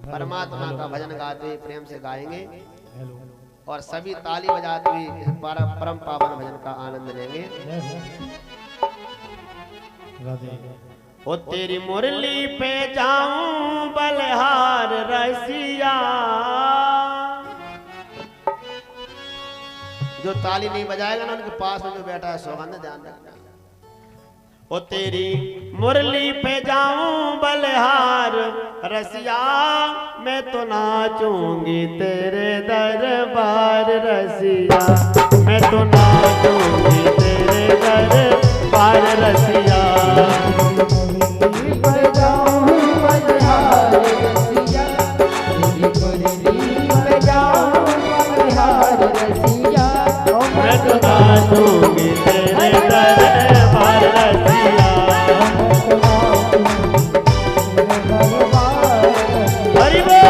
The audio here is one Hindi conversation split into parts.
परमात्मा का भजन गाते हुए प्रेम से गाएंगे और सभी ताली बजाते हुए इस परम पावन भजन का आनंद लेंगे। ओ तेरी मुरली पे जाऊं बलिहार रसिया। जो ताली नहीं बजाएगा ना उनके पास में जो बैठा है सौगंध ध्यान रखना। ओ तेरी मुरली पे जाऊं बलिहार रसिया, मैं तो नाचूंगी तेरे दरबार रसिया, मैं तो नाचूंगी तेरे दरबार रसिया। मैं तो नाचूंगी तेरे दरबार रसिया। हरि बोल।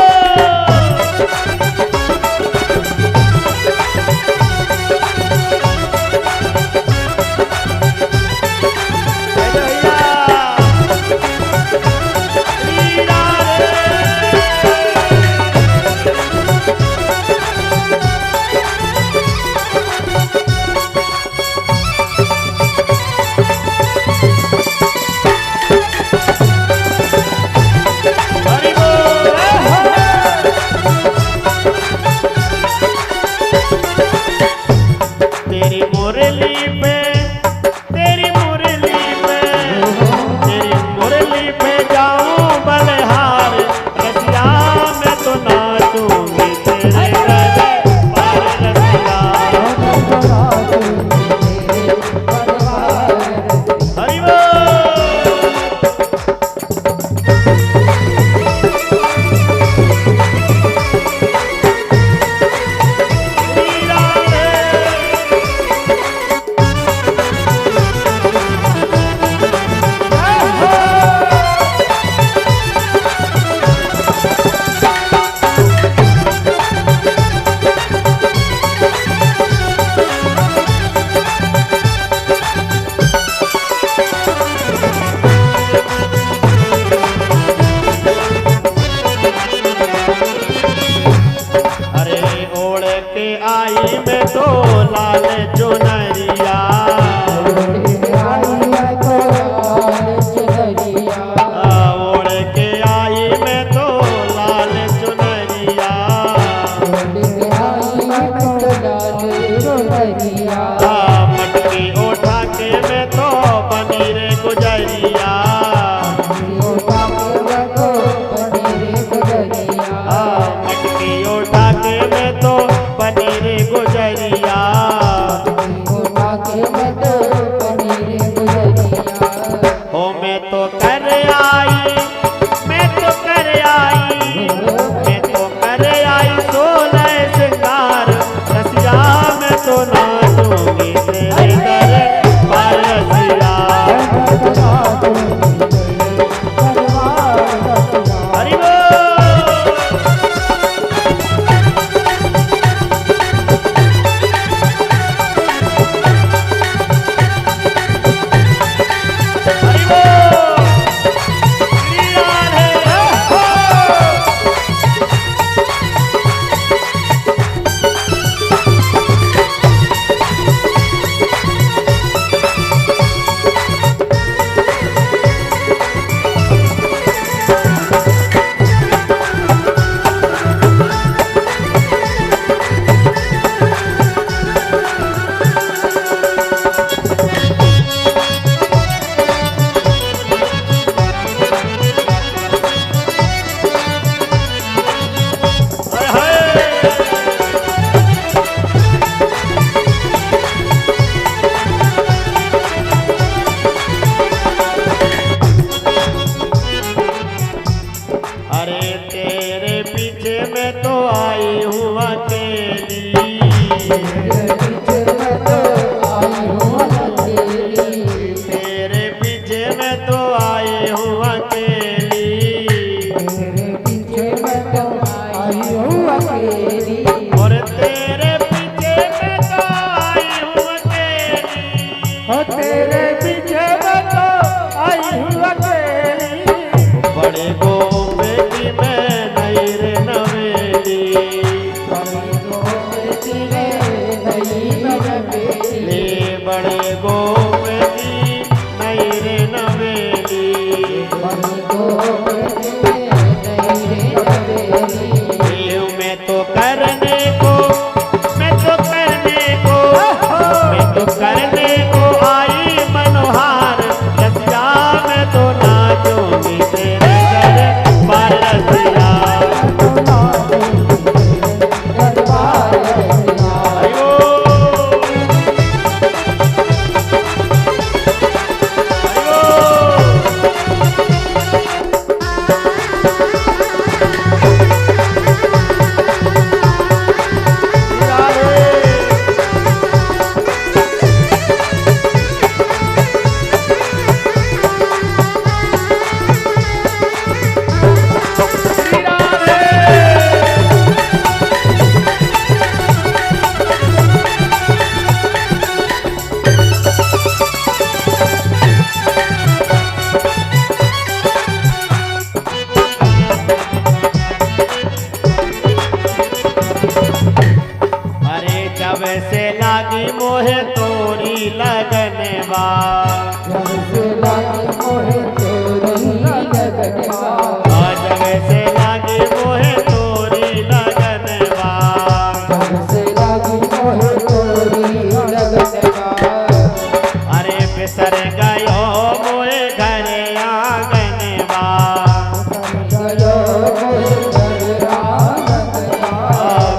बड़े गोबे की मैं नहीं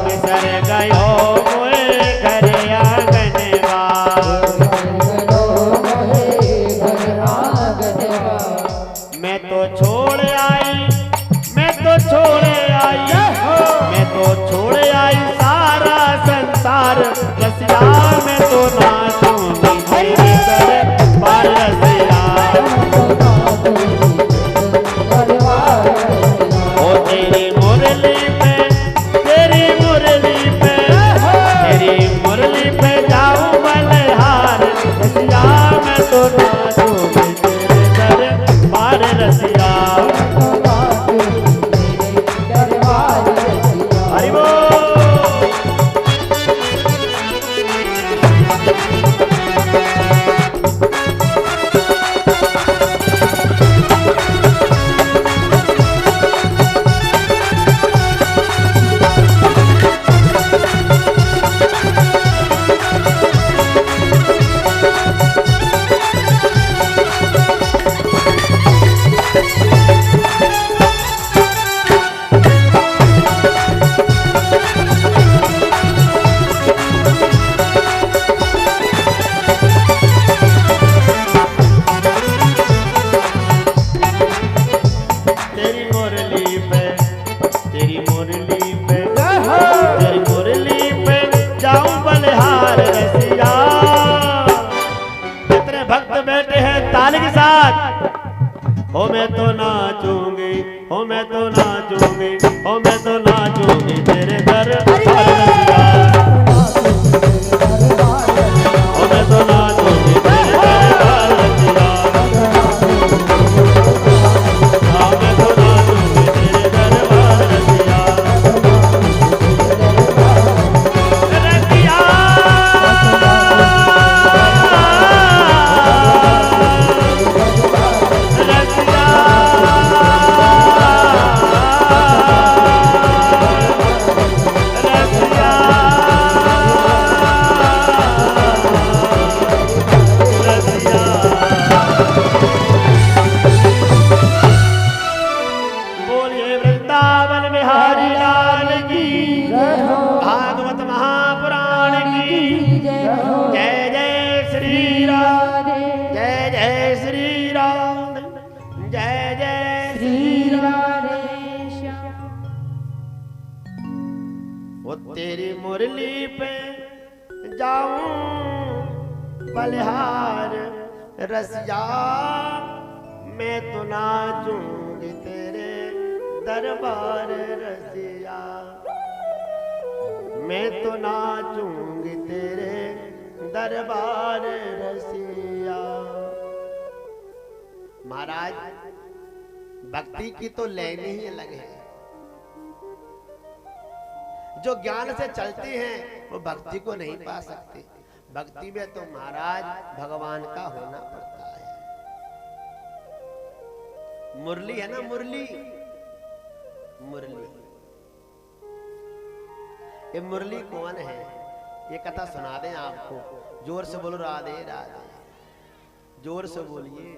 बिसर गयो मोए घर आंगनवा। मैं तो छोड़ आई, मैं तो छोड़ आई, मैं तो छोड़ आई सारा संसार रसिया। मैं तो नाचूंगी तेरे दरबार रसिया। ओ तेरी मुरली पे, तेरी मुरली पे, तेरी मुरली पे जाऊं बलिहार रसिया। मैं तो नाचूंगी तेरे दरबार रसिया। हरि बोल। तेरी मुरली पे, तेरी मुरली पे, तेरी मुरली पे जाऊं बलिहार रसिया। कितने भक्त बैठे हैं ताली के साथ। हो मैं तो नाचूंगी, हो मैं तो नाचूंगी, हो मैं तो नाचूंगी तेरे दरबार रसिया। हो मैं तो नाचूंगी तेरे दरबार रसिया। हाँ मैं तो नाचूंगी तेरे दरबार रसिया। रसिया रसिया बोलिए वृंदावन बिहारी लाल की, भागवत महापुराण की जय। जय श्री राम, जय जय श्री राम, जय जय श्री राम। वो तेरी मुरली पे जाऊं बलिहार रसिया। मैं तो नाचूंगी तेरे दरबार रसिया। मैं तो नाचूंगी तेरे दरबार रसिया। महाराज भक्ति की तो लेनी ही अलग है। जो ज्ञान से चलते हैं वो भक्ति को नहीं पा सकते। भक्ति में तो महाराज भगवान का होना पड़ता है। मुरली है ना, मुरली, मुरली। ये मुरली कौन है? ये कथा सुना दें आपको। जोर से बोलो राधे राधे, जोर से बोलिए।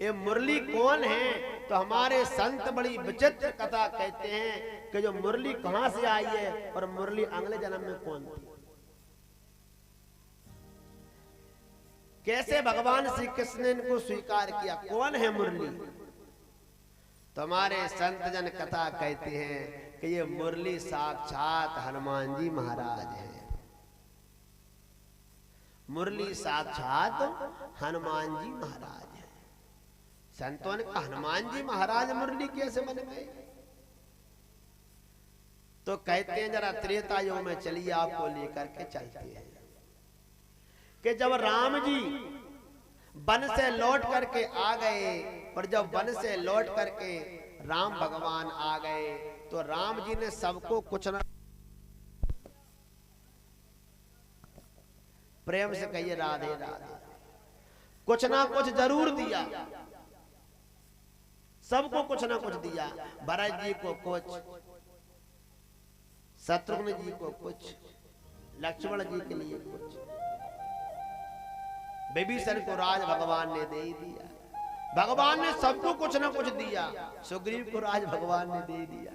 ये मुरली कौन है? तो हमारे संत बड़ी विचित्र कथा कहते हैं कि जो मुरली कहां से आई है और मुरली अगले जन्म में कौन थी। कैसे भगवान श्री कृष्ण ने इनको स्वीकार किया, कौन है मुरली? तो हमारे संत जन कथा कहते हैं कि ये मुरली साक्षात हनुमान जी महाराज है। मुरली साक्षात हनुमान जी महाराज है। संतों ने कहा हनुमान जी महाराज मुरली कैसे बन गए? तो कहते हैं जरा त्रेता युग में चलिए, आपको लेकर के चलते हैं कि जब राम जी वन से लौट करके आ गए, और जब वन से लौट करके राम भगवान आ गए तो राम जी ने सबको कुछ न प्रेम से कहिए राधे राधे, कुछ ना कुछ जरूर दिया। सबको कुछ ना कुछ दिया। भरत जी को कुछ, शत्रुघ्न जी को कुछ, लक्ष्मण जी के लिए कुछ, विभीषण को राज भगवान ने दे दिया। भगवान ने सबको कुछ ना कुछ दिया, सुग्रीव को राज भगवान ने दे दिया।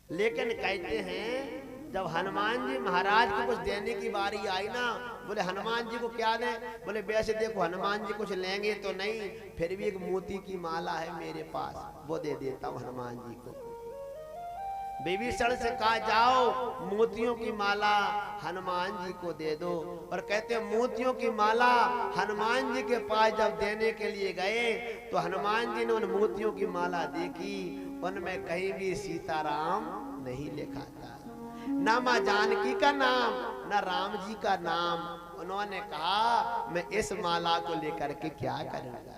लेकिन कहते हैं जब हनुमान जी महाराज को कुछ देने की बारी आई ना, बोले हनुमान जी को क्या दें? बोले वैसे देखो हनुमान जी कुछ लेंगे तो नहीं, फिर भी एक मोती की माला है मेरे पास, वो दे देता हूं हनुमान जी को। विभीषण से कहा जाओ मोतियों की माला हनुमान जी को दे दो। और कहते हैं मोतियों की माला हनुमान जी के पास जब देने के लिए गए तो हनुमान जी ने उन मोतियों की माला देखी, उनमें कहीं भी सीताराम नहीं लिखा था, ना मां जानकी का नाम, ना राम जी का नाम। उन्होंने कहा मैं इस माला को लेकर के क्या करूंगा?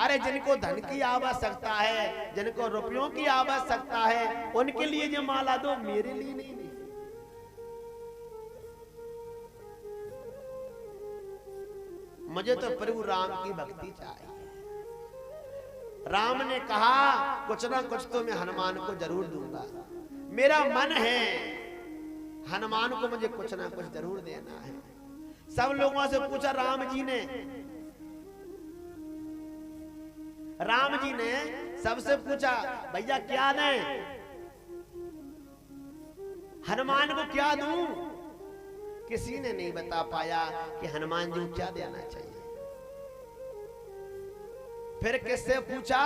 अरे जिनको धन की आवश्यकता है, जिनको रुपयों की आवश्यकता है, उनके लिए जो माला दो, मेरे लिए नहीं दी। मुझे तो प्रभु राम की भक्ति चाहिए। राम ने कहा कुछ ना कुछ तो मैं हनुमान को जरूर दूंगा, मेरा मन है हनुमान को मुझे कुछ ना कुछ जरूर देना है। सब लोगों से पूछा राम जी ने सबसे पूछा भैया क्या दें, हनुमान को क्या दूं? किसी ने नहीं बता पाया कि हनुमान जी को क्या देना चाहिए। फिर किससे पूछा?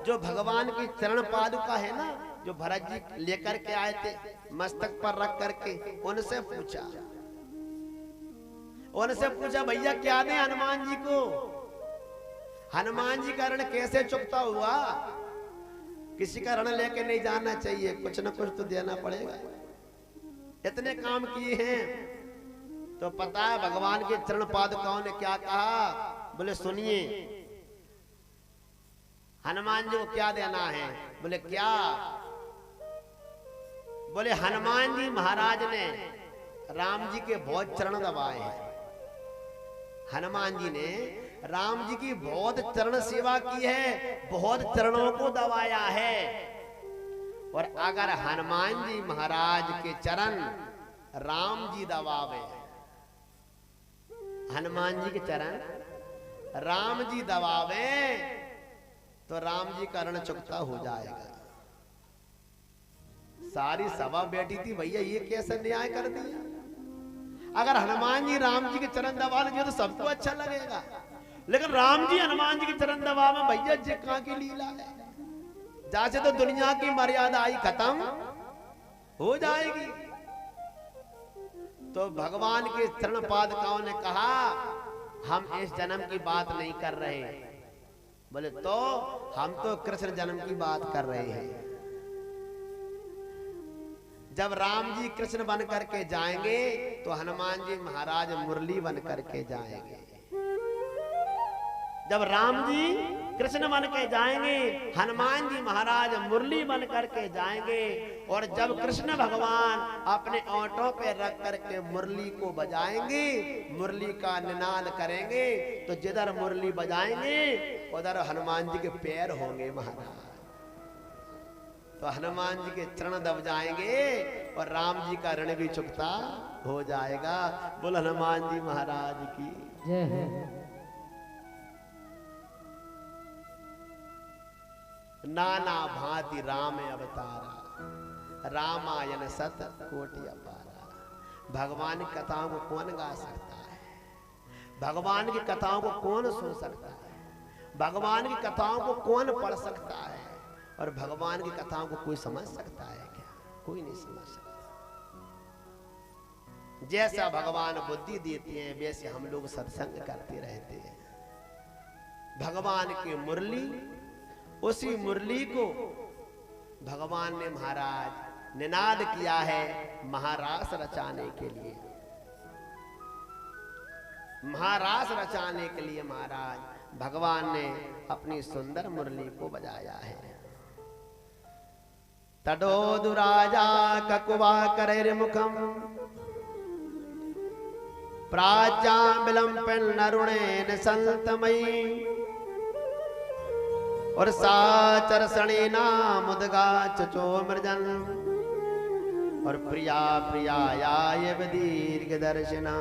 जो भगवान की चरण पादुका है ना, जो भरत जी लेकर के आए थे मस्तक पर रख करके, उनसे पूछा। भैया क्या दें हनुमान जी को? हनुमान जी का ऋण कैसे चुकता हुआ? किसी का ऋण लेके नहीं जाना चाहिए, कुछ ना कुछ तो देना पड़ेगा। इतने काम किए हैं तो पता है भगवान के चरण पादुकाओं ने क्या कहा? बोले सुनिए हनुमान जी को क्या देना है? बोले क्या? बोले हनुमान जी महाराज ने राम जी के बहुत चरण दबाए हैं। हनुमान जी ने राम जी की बहुत चरण सेवा की है, बहुत चरणों को दबाया है। और अगर हनुमान जी महाराज के चरण राम जी दबावे, हनुमान जी के चरण राम जी दबावे तो राम जी का ऋण चुकता हो जाएगा। सारी सभा बैठी थी, भैया ये कैसे न्याय कर दिया? अगर हनुमान जी राम जी के चरण दबा लीजिए तो सबको अच्छा लगेगा, लेकिन राम जी हनुमान जी के चरण दबा में भैया जी कहां की लीला है? जैसे तो दुनिया की मर्यादा आई खत्म हो जाएगी। तो भगवान के चरण पादुकाओं ने कहा हम इस जन्म की बात नहीं कर रहे। बोले तो हम तो कृष्ण जन्म की बात कर रहे हैं। जब राम जी कृष्ण बन करके जाएंगे तो हनुमान जी महाराज मुरली बन करके जाएंगे। जब राम जी कृष्ण बन के जाएंगे, हनुमान जी महाराज मुरली बन करके जाएंगे। और जब कृष्ण भगवान अपने ओंठों पे रख करके मुरली को बजाएंगे, मुरली का निनाद करेंगे, तो जिधर मुरली बजाएंगे उधर हनुमान जी के पैर होंगे महाराज। तो हनुमान जी के चरण दब जाएंगे और राम जी का ऋण भी चुकता हो जाएगा। बोल हनुमान जी महाराज की जय है। नाना भांति राम अवतारा, रामायण सत कोटि अपारा। भगवान की कथाओं को कौन गा सकता है? भगवान की कथाओं को कौन सुन सकता है? भगवान की कथाओं को कौन पढ़ सकता है? और भगवान की कथाओं को कोई समझ सकता है क्या? कोई नहीं समझ सकता। जैसा भगवान बुद्धि देते हैं वैसे हम लोग सत्संग करते रहते हैं। भगवान की मुरली, उसी मुरली को भगवान ने महाराज निनाद किया है महारास रचाने के लिए। महारास रचाने के लिए महाराज भगवान ने अपनी सुंदर मुरली को बजाया है। तडोदु राजा ककुवा करे मुखम, प्राच्या विलंपन नरुणेन संतमयी। और साचर सणे नाम उदगा चचो मृजन, और प्रिया प्रिया दीर्घ दर्शना।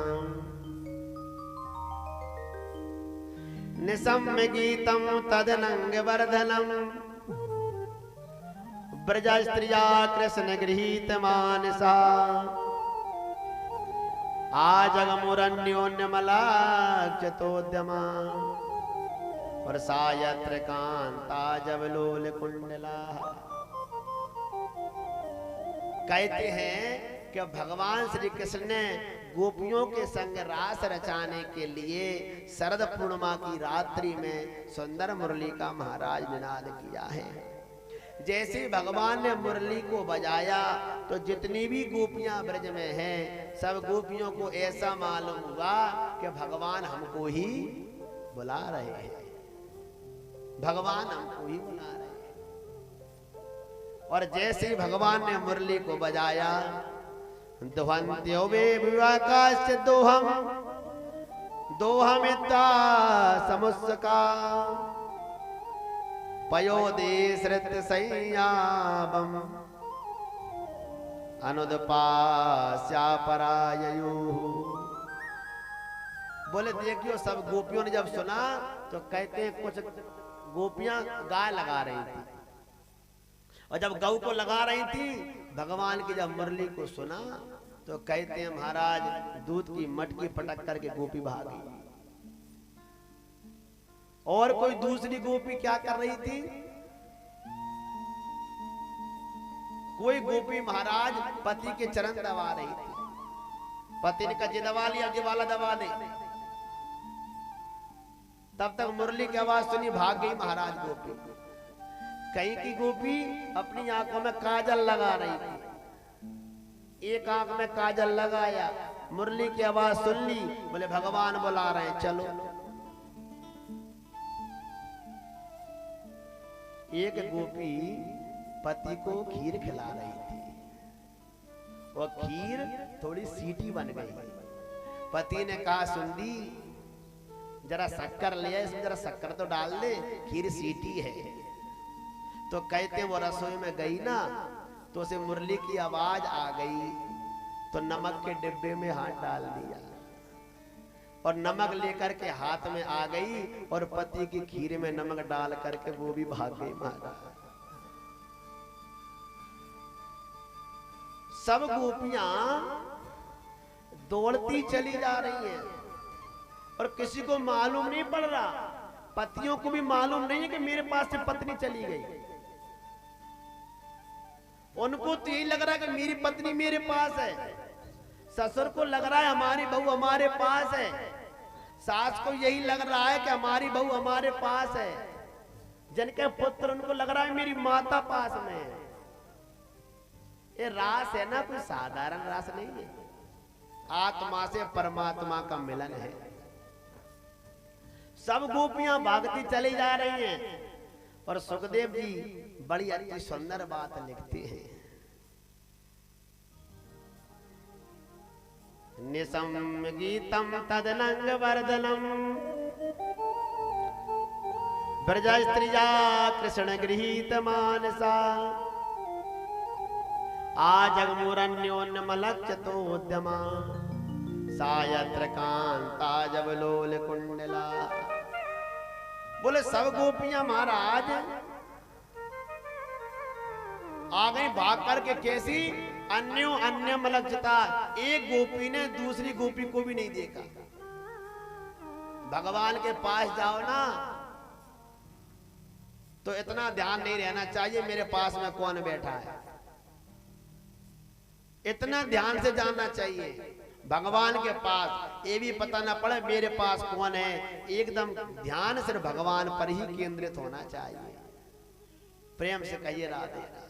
निशम्य गीतम तदनंग वर्धनम ब्रज स्त्रिया कृष्ण गृहीत मानसा आजगमुरन्योन्यमलाक्षतोद्यमा वर्षायत्र कांता जवलोल कुंडला। कहते हैं कि भगवान श्री कृष्ण ने गोपियों के संग रास रचाने के लिए शरद पूर्णिमा की रात्रि में सुंदर मुरली का महाराज निनाद किया है। जैसे भगवान ने मुरली को बजाया तो जितनी भी गोपियां ब्रज में हैं सब गोपियों को ऐसा मालूम हुआ कि भगवान हमको ही बुला रहे हैं, भगवान हमको ही बुला रहे हैं। और जैसे ही भगवान ने मुरली को बजाया दुहन्त्यो वे विवाकाश्च दोहम दोहमिता समुस्का पयोदेश्रित संयामम अनुदपास्यापराययुः। बोले देखियो सब गोपियों ने जब सुना तो कहते हैं कुछ गोपियां गाय लगा रही थी और जब गौ को लगा रही थी भगवान की जब मुरली को सुना तो कहते हैं महाराज दूध की मटकी पटक करके गोपी भागी। और कोई दूसरी गोपी क्या कर रही थी, कोई गोपी महाराज पति के चरण दबा रही थी। पति ने कजे दबा लिया, ये वाला दबा दे। तब तक मुरली की आवाज सुनी भाग गई महाराज गोपी। कहीं की गोपी अपनी आंखों में काजल लगा रही थी, एक आंख में काजल लगाया, मुरली की आवाज सुन ली, बोले भगवान बुला रहे हैं चलो। एक गोपी पति को खीर खिला रही थी, वो खीर थोड़ी सीटी बन गई। पति ने कहा सुंदी जरा शक्कर ले, इसमें जरा शक्कर तो डाल दे, खीर सीटी है। तो कहते वो रसोई में गई ना तो उसे मुरली की आवाज आ गई तो नमक के डिब्बे में हाथ डाल दिया और नमक लेकर के हाथ में आ गई और पति की खीर में नमक डाल करके वो भी भाग गई महाराज। सब गोपियां दौड़ती चली जा रही हैं और किसी को मालूम नहीं पड़ रहा, पतियों को भी मालूम नहीं है कि मेरे पास से पत्नी चली गई। उनको तो यही लग रहा है कि मेरी पत्नी मेरे पास है, ससुर को लग रहा है हमारी बहू हमारे पास है, सास को यही लग रहा है कि हमारी बहू हमारे पास है, जिनके पुत्र उनको लग रहा है मेरी माता पास में है। ये रास है ना, कोई साधारण रास नहीं है, आत्मा से परमात्मा का मिलन है। सब गोपियां भागती चली जा रही हैं और सुखदेव जी बड़ी अच्छी सुंदर बात लिखते हैं। निशम्य गीतम तदनंग वर्धनम ब्रज स्त्रिया कृष्ण गृहीत मानसा आजगमुरन्योन्यमलक्षतोद्यमा सायत्र कांता जवलोल कुंडला। बोले सब गोपियां महाराज आ गई भाग करके, कैसी अन्यो अन्य मलक्षता, एक गोपी ने दूसरी गोपी को भी नहीं देखा। भगवान के पास जाओ ना तो इतना ध्यान नहीं रहना चाहिए मेरे पास में कौन बैठा है, इतना ध्यान से जाना चाहिए भगवान के पास, ये भी पता ना पड़े मेरे पास कौन है। एकदम ध्यान सिर्फ भगवान पर ही केंद्रित होना चाहिए। प्रेम से कहिए राधे राधे।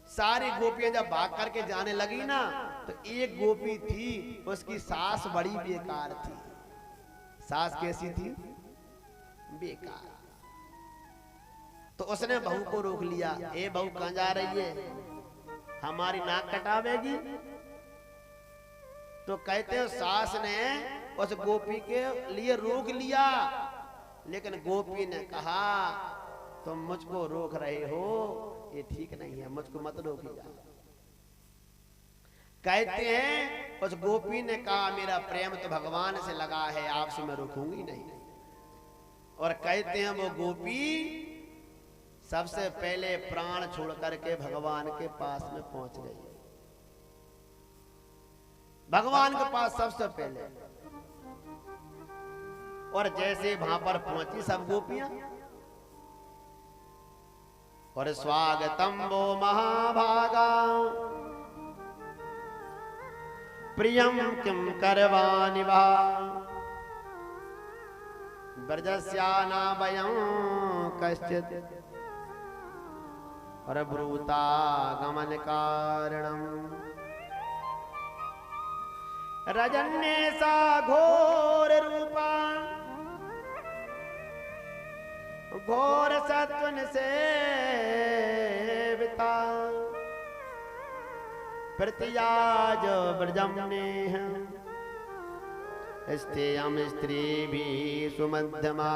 सारी गोपियां जब भाग करके जाने लगी ना तो एक गोपी थी, उसकी सास बड़ी बेकार थी। सास कैसी थी? बेकार। तो उसने बहू को रोक लिया, ए बहू कहां जा रही है, हमारी नाक कटावेगी? तो कहते हैं सास ने उस गोपी के लिए रोक लिया, लेकिन गोपी ने कहा तुम मुझको रोक रहे हो, ये ठीक नहीं है, मुझको मत रोकिएगा। कहते हैं उस गोपी ने कहा मेरा प्रेम तो भगवान से लगा है, आपसे मैं रोकूंगी नहीं। और कहते हैं वो गोपी सबसे पहले प्राण छोड़ करके भगवान के पास में पहुंच गई, भगवान के पास सबसे पहले। और जैसे वहां पर पहुंची सब गोपियां, और स्वागतम वो महाभागा प्रियम किम करवानि वा ब्रजस्याना वयं कश्चित् और ब्रूता गमन कारणम रजन्येसा घोर रूपा घोर सत्वन से विता प्रतियाज ब्रजम नेह स्तेयम स्त्री भी सुमध्यमा।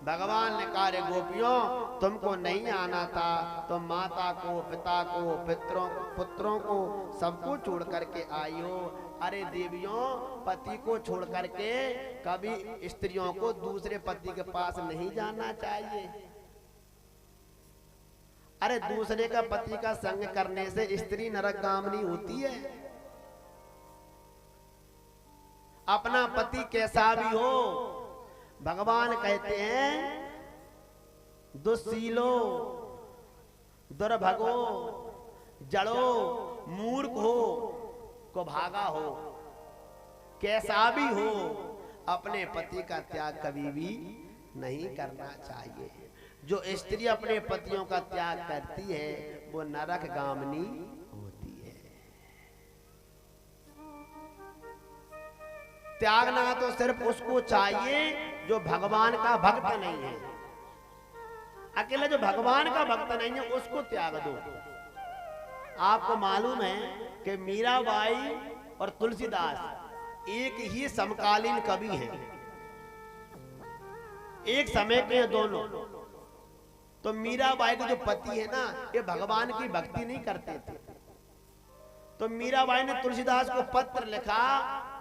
भगवान ने कहा, गोपियों तुमको नहीं आना था, तो माता को, पिता को, पुत्रों को सबको छोड़ करके आई हो। अरे देवियों, पति को छोड़ करके कभी स्त्रियों को दूसरे पति के पास नहीं जाना चाहिए। अरे दूसरे का पति का संग करने से स्त्री नरकगामिनी होती है। अपना पति कैसा भी हो, भगवान कहते हैं दुस्सीलो, दुर्भगो, जड़ो, मूर्ख हो, को भागा हो, कैसा भी हो, अपने पति का त्याग कभी भी नहीं करना चाहिए। जो स्त्री अपने पतियों का त्याग करती है वो नरक गामिनी होती है। त्यागना तो सिर्फ उसको चाहिए जो भगवान का भक्त नहीं है। अकेले जो भगवान का भक्त नहीं है उसको त्याग दो। आपको मालूम है कि मीराबाई और तुलसीदास एक ही समकालीन कवि हैं, एक समय के दोनों। तो मीराबाई के जो पति है ना, ये भगवान की भक्ति नहीं करते थे। तो मीराबाई ने तुलसीदास को पत्र लिखा,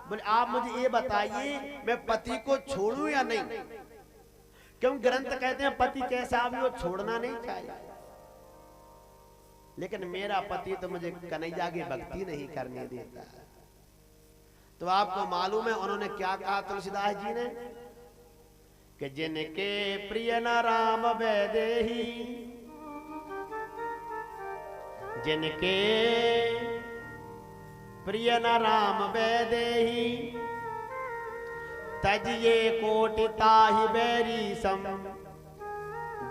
बोले आप मुझे ये बताइए मैं पति को छोड़ूं या नहीं, क्यों ग्रंथ कहते हैं पति कैसा भी हो छोड़ना नहीं चाहिए। लेकिन मेरा पति तो मुझे कन्हैया की भक्ति नहीं करने देता। तो आपको मालूम है उन्होंने क्या कहा तुलसीदास जी ने, कि जिनके प्रिय न राम वैदेही, जिनके प्रिय न राम वैदेही, तजिए कोटि ताहि बैरी सम,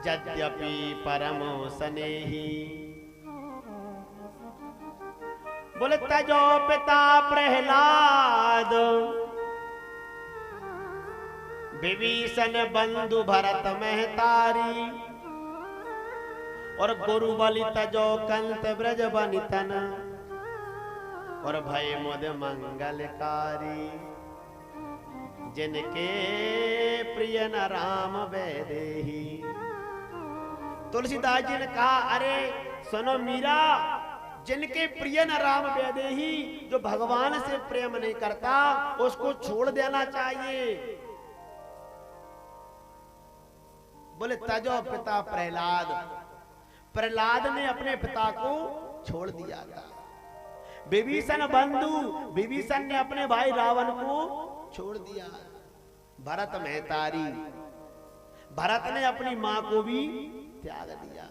यद्यपि परमो स्नेही। बोले तजो पिता प्रहलाद, विभीषण बंधु भरत महतारी, और गुरु बलि तजो कंत ब्रज बनितन, और भय मुद मंगलकारी। जिनके प्रिय न राम वैदेही। तुलसीदास जी ने कहा, अरे सुनो मीरा, जिनके प्रिय न राम वैदेही, जो भगवान से प्रेम नहीं करता उसको छोड़ देना चाहिए। बोले तजो पिता प्रहलाद, प्रहलाद ने अपने पिता को छोड़ दिया था। विभीषण बंधु, विभीषण ने अपने भाई रावण को छोड़ दिया। भरत महतारी, भरत ने अपनी मां को भी त्याग दिया।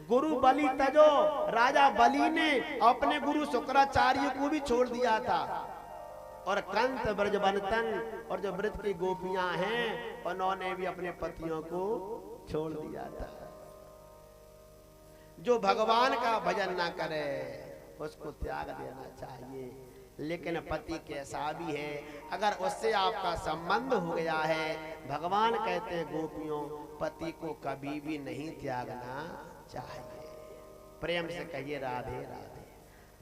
गुरु बलि तजो, राजा बलि ने अपने गुरु शुक्राचार्य को भी छोड़ दिया था। और कंत ब्रजबनतन, और जो ब्रज की गोपियां हैं उन्होंने भी अपने पतियों को छोड़ दिया था। जो भगवान का भजन ना करे उसको त्याग देना चाहिए। लेकिन पति कैसा भी है, अगर उससे आपका संबंध हो गया है, भगवान कहते हैं गोपियों पति को कभी भी नहीं त्यागना चाहिए। प्रेम से कहिए राधे राधे,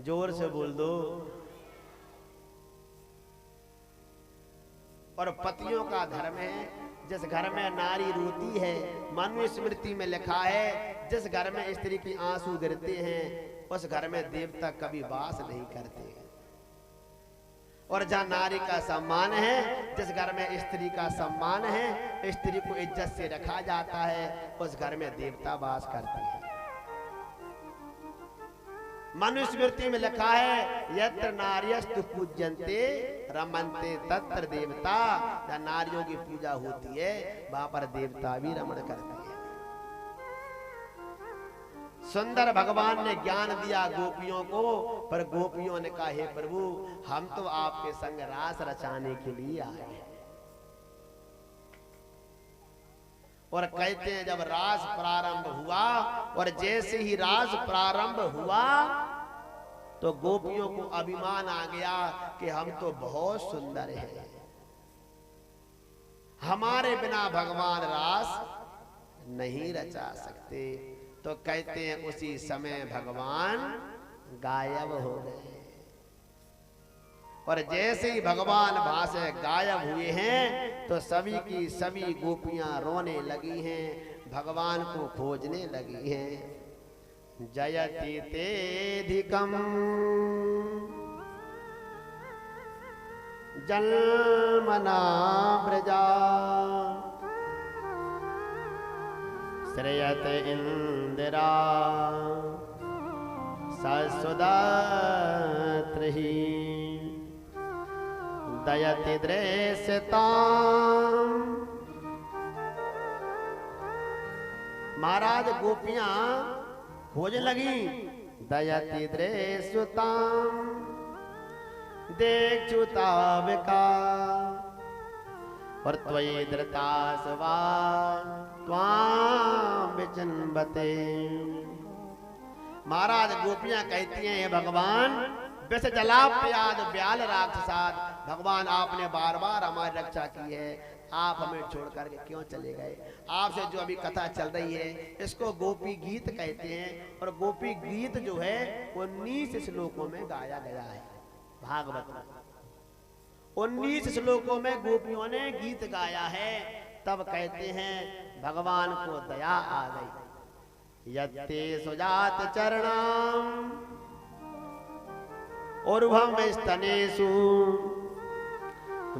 जोर से बोल दो। और पतियों का धर्म है, जिस घर में नारी रोती है, मनुस्मृति में लिखा है जिस घर में स्त्री की आंसू गिरते हैं उस घर में देवता कभी वास नहीं करते। और जहाँ नारी का सम्मान है, जिस घर में स्त्री का सम्मान है, स्त्री को इज्जत से रखा जाता है, उस घर में देवता वास करते हैं। मनुस्मृति में लिखा है यत्र नार्यस्तु पूज्यन्ते रमन्ते तत्र देवता। जहाँ नारियों की पूजा होती है वहां पर देवता भी रमण करते हैं। सुंदर भगवान ने ज्ञान दिया गोपियों को, पर गोपियों ने कहा हे प्रभु हम तो आपके संग रास रचाने के लिए आए हैं। और कहते हैं जब रास प्रारंभ हुआ और जैसे ही रास प्रारंभ हुआ तो गोपियों को अभिमान आ गया कि हम तो बहुत सुंदर हैं, हमारे बिना भगवान रास नहीं रचा सकते। तो कहते हैं उसी समय भगवान गायब हो गए। और जैसे ही भगवान वहां से गायब हुए हैं तो सभी की सभी गोपियां रोने लगी हैं, भगवान को खोजने लगी हैं। जयति तेधिकम जन्मना व्रजा श्रेयत इंदिरा ससुदात्रहि दयति दृश्यताम। महाराज गोपियां खोज लगी दयति दृश्यताम देख चुताविका और त्वयि धृतासवा त्वां विचिन्वते। महाराज गोपियां कहती हैं हे भगवान वैसे जलाप्याद ब्याल राक्षसात, भगवान आपने बार बार हमारी रक्षा की है, आप हमें छोड़ करके क्यों चले गए। आपसे जो अभी कथा चल रही है इसको गोपी गीत कहते हैं। और गोपी गीत जो है वो 19 श्लोकों में गाया गया है भागवत में। 19 श्लोकों में गोपियों ने गीत गाया है। तब कहते हैं भगवान को दया आ गई। यत्ते सुजात चरणाम उर्वम स्तनेषु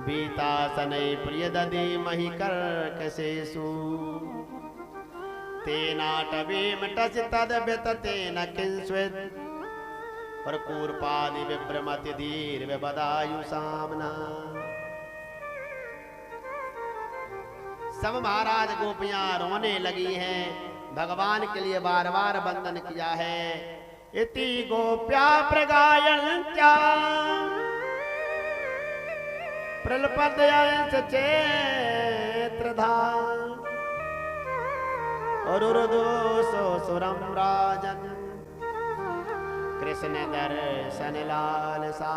बीतासनै प्रियदधि महि कर्कशेषु तेनाटवीम टच तद व्यततेन किंस्वित् और कूर्पादि विभ्रमति धीर विबदायु सामना। सब महाराज गोपियां रोने लगी हैं, भगवान के लिए बार बार वंदन किया है। इति गोप्या प्रगायन्त्या प्रलपदयंस चेत्रधा और उर्दोषो सुरम राजन कृष्ण दर्शन लालसा।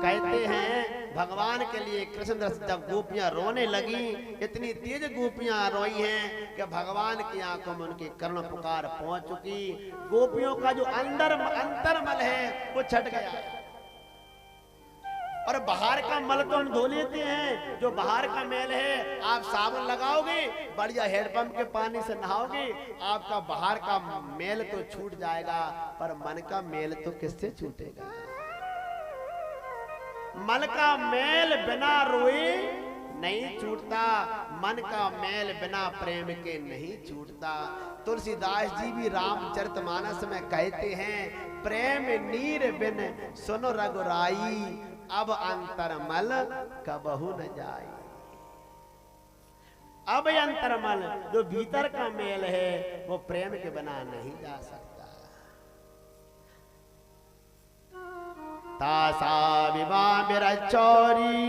कहते हैं भगवान के लिए कृष्ण दर्शन जब गोपियां रोने लगी, इतनी तेज गोपियां रोई हैं कि भगवान की आंखों में उनकी करुण पुकार पहुंच चुकी। गोपियों का जो अंतरमल है वो छट गया। और बाहर का मल तो हम धो लेते हैं, जो बाहर का मैल है आप साबुन लगाओगे, बढ़िया हैंडपंप के पानी से नहाओगे, आपका बाहर का मैल तो छूट जाएगा, पर मन का मैल तो किससे छूटेगा। मन का मैल बिना रोए नहीं छूटता, मन का मैल बिना प्रेम के नहीं छूटता। तुलसीदास जी भी रामचरितमानस में कहते हैं प्रेम नीर बिन सुनो रघुराई अब अंतरमल कबहू न जाई। अब अंतरमल जो भीतर का मेल है वो प्रेम के बिना नहीं जा सकता। तासा विवाह बिरचौरी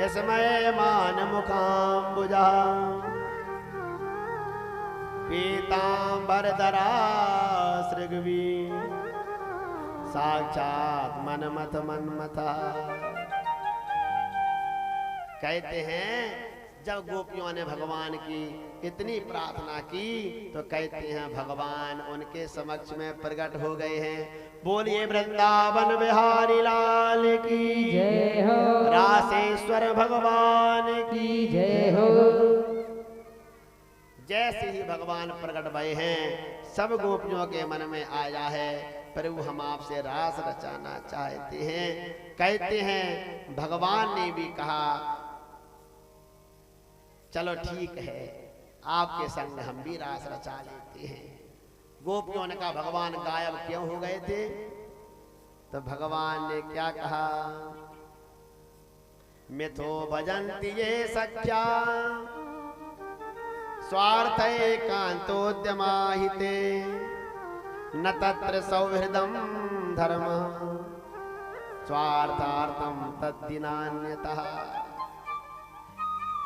इसमय मान मुखाम्बुजा पीतांबर धरा सृगवी साक्षात मनमथ मनमथा। कहते हैं जब गोपियों ने भगवान की इतनी प्रार्थना की तो कहते हैं भगवान उनके समक्ष में प्रकट हो गए हैं। बोलिए वृंदावन बिहारी लाल की जय हो, रासेश्वर भगवान की जय हो। जैसे ही भगवान प्रकट भए हैं सब गोपियों के मन में आया है प्रभु हम आपसे रास रचाना चाहते हैं। कहते हैं भगवान ने भी कहा चलो ठीक है, आपके संग हम भी रास रचा लेते हैं। गोपियों ने कहा भगवान गायब क्यों हो गए थे? तो भगवान ने क्या कहा, मिथो भजन्ति ये सख्या स्वार्थ एकांतोद्यमाहिते न तत्र सौहृदम धर्म स्वार्थार्थम तद्दिनान्यतः।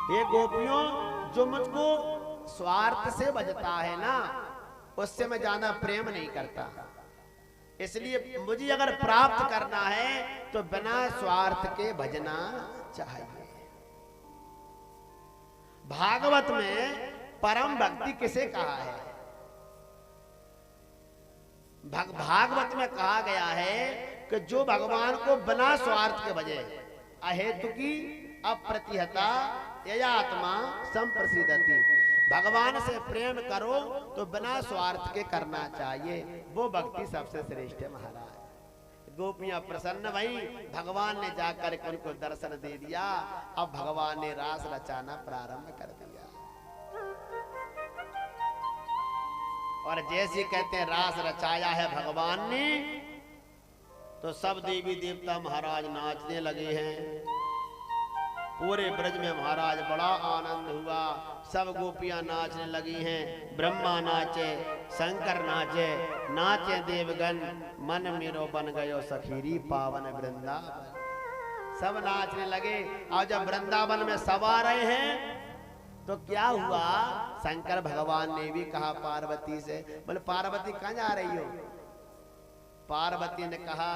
ये गोपियों, जो मुझको स्वार्थ से भजता है ना, उससे मैं ज्यादा प्रेम नहीं करता। इसलिए मुझे अगर प्राप्त करना है तो बिना स्वार्थ के भजना चाहिए। भागवत में परम भक्ति किसे कहा है? भागवत में कहा गया है कि जो भगवान को बिना स्वार्थ के भजे, अहेतु की अप्रतिहता ययात्मा संप्रसिद्धति। भगवान से प्रेम करो तो बिना स्वार्थ के करना चाहिए, वो भक्ति सबसे श्रेष्ठ है महाराज। गोपियां प्रसन्न भई, भगवान ने जाकर के उनको दर्शन दे दिया। अब भगवान ने रास रचाना प्रारंभ कर दिया। और जैसे कहते हैं रास रचाया है भगवान ने, तो सब देवी देवता महाराज नाचने लगे हैं। पूरे ब्रज में महाराज बड़ा आनंद हुआ। सब गोपियां नाचने लगी हैं। ब्रह्मा नाचे, शंकर नाचे, नाचे देवगण, मन मेरो बन गयो सखीरी पावन वृंदावन। सब नाचने लगे। और जब वृंदावन में सब आ रहे हैं तो क्या हुआ, शंकर भगवान ने भी कहा पार्वती से, बोले पार्वती कहाँ जा रही हो? पार्वती ने कहा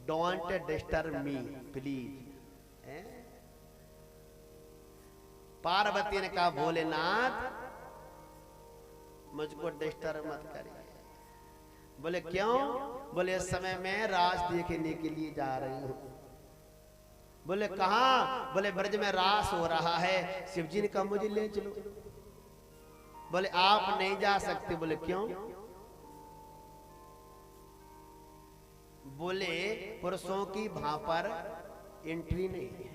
don't disturb me please. Parvati ने कहा भोलेनाथ मुझको डिस्टर्ब मत करिए। बोले क्यों? बोले इस समय मैं रास देखने के लिए जा रही हूं। बोले कहां? बोले ब्रज में रास हो रहा है, शिवजी ने कहा मुझे ले चलो। बोले आप नहीं जा सकते। बोले क्यों? बोले पुरुषों की वहां पर एंट्री नहीं है,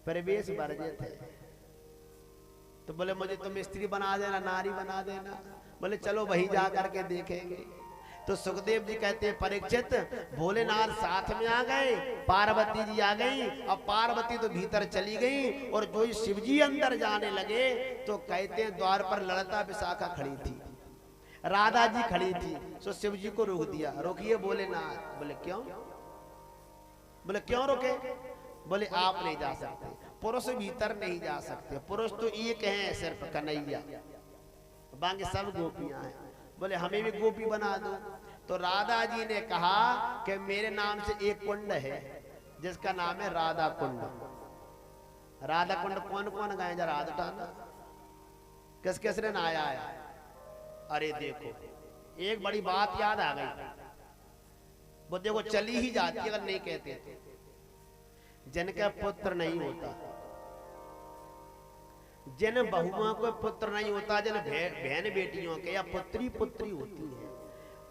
प्रवेश वर्जित है। तो बोले मुझे तुम स्त्री बना देना, नारी बना देना। बोले चलो वहीं जा करके देखेंगे। तो सुखदेव जी कहते हैं परीक्षित, भोलेनाथ साथ में आ गए, पार्वती जी आ गई। अब पार्वती तो भीतर चली गई और जो शिव जी अंदर जाने लगे तो कहते हैं द्वार पर ललिता विशाखा खड़ी थी, राधा जी खड़ी थी। तो शिव जी को रोक दिया, रोकिए भोलेनाथ। बोले क्यों? बोले क्यों रोके? बोले आप नहीं जा सकते, पुरुष भीतर नहीं जा सकते। पुरुष तो एक है सिर्फ कन्हैया, बाकी सब गोपियां हैं। बोले हमें भी गोपी बना दो। तो राधा जी ने कहा कि मेरे नाम से एक कुंड है जिसका नाम है राधा कुंड। राधा कुंड कौन कौन गए जरा हाथ उठाना, किस किस ने नहाया है? अरे देखो एक बड़ी बात याद आ गई, वो देखो चली ही जाती अगर नहीं कहते थे। जिनका पुत्र नहीं होता, जिन बहुओं को पुत्र नहीं होता, जिन बहन बेटियों के या पुत्री पुत्री होती है,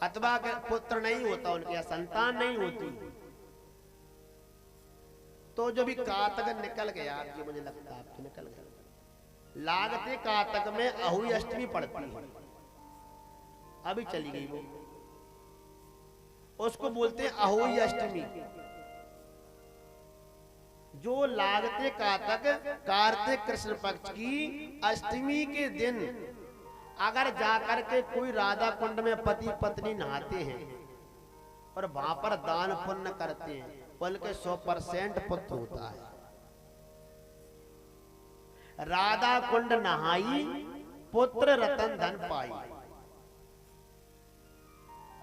अथवा के पुत्र नहीं होता उनके या संतान नहीं होती, तो जो भी कातक निकल गया आपकी, मुझे लगता है आपकी निकल गया, लागते कातक में अहुई अष्टमी पड़ती है, अभी चली गई वो, उसको बोलते हैं अहोई अष्टमी। जो लागते कातक कार्तिक कृष्ण पक्ष की अष्टमी के दिन अगर जाकर के कोई राधा कुंड में पति पत्नी नहाते हैं और वहां पर दान पुण्य करते हैं, उनके 100% पुत्र होता है। राधा कुंड नहाई पुत्र रतन धन पाई।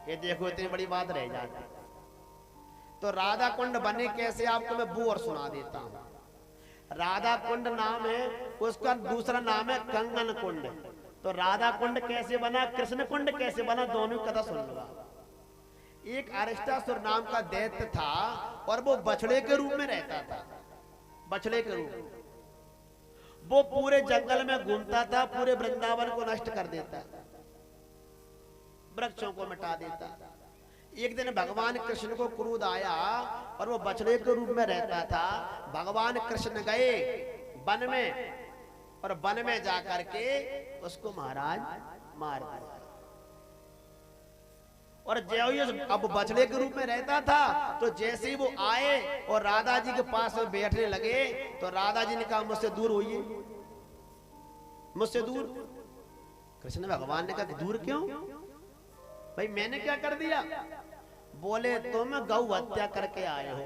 ये देखो इतनी बड़ी बात रह जाती। तो राधा कुंड बने कैसे, आपको मैं वो और सुना देता हूं। राधा कुंड नाम है, उसका दूसरा नाम है कंगन कुंड। तो राधा कुंड कैसे बना, कृष्ण कुंड कैसे बना, दोनों कथा सुन लो। एक अरिष्टासुर नाम का दैत्य था और वो बछड़े के रूप में रहता था, बछड़े के रूप में। वो पूरे जंगल में घूमता था, पूरे वृंदावन को नष्ट कर देता, वृक्षों को मिटा देता। एक दिन भगवान कृष्ण को क्रोध आया और वो बछड़े के रूप में रहता था। भगवान कृष्ण गए वन में और वन में जाकर के उसको महाराज मार दिया। और जय अब बछड़े के रूप में रहता था तो जैसे ही वो आए और राधा जी के पास में बैठने लगे तो राधा जी ने कहा मुझसे दूर होइए, मुझसे दूर। कृष्ण भगवान ने कहा दूर क्यों भाई, मैंने क्या कर दिया? बोले तुम गौ हत्या करके आए हो।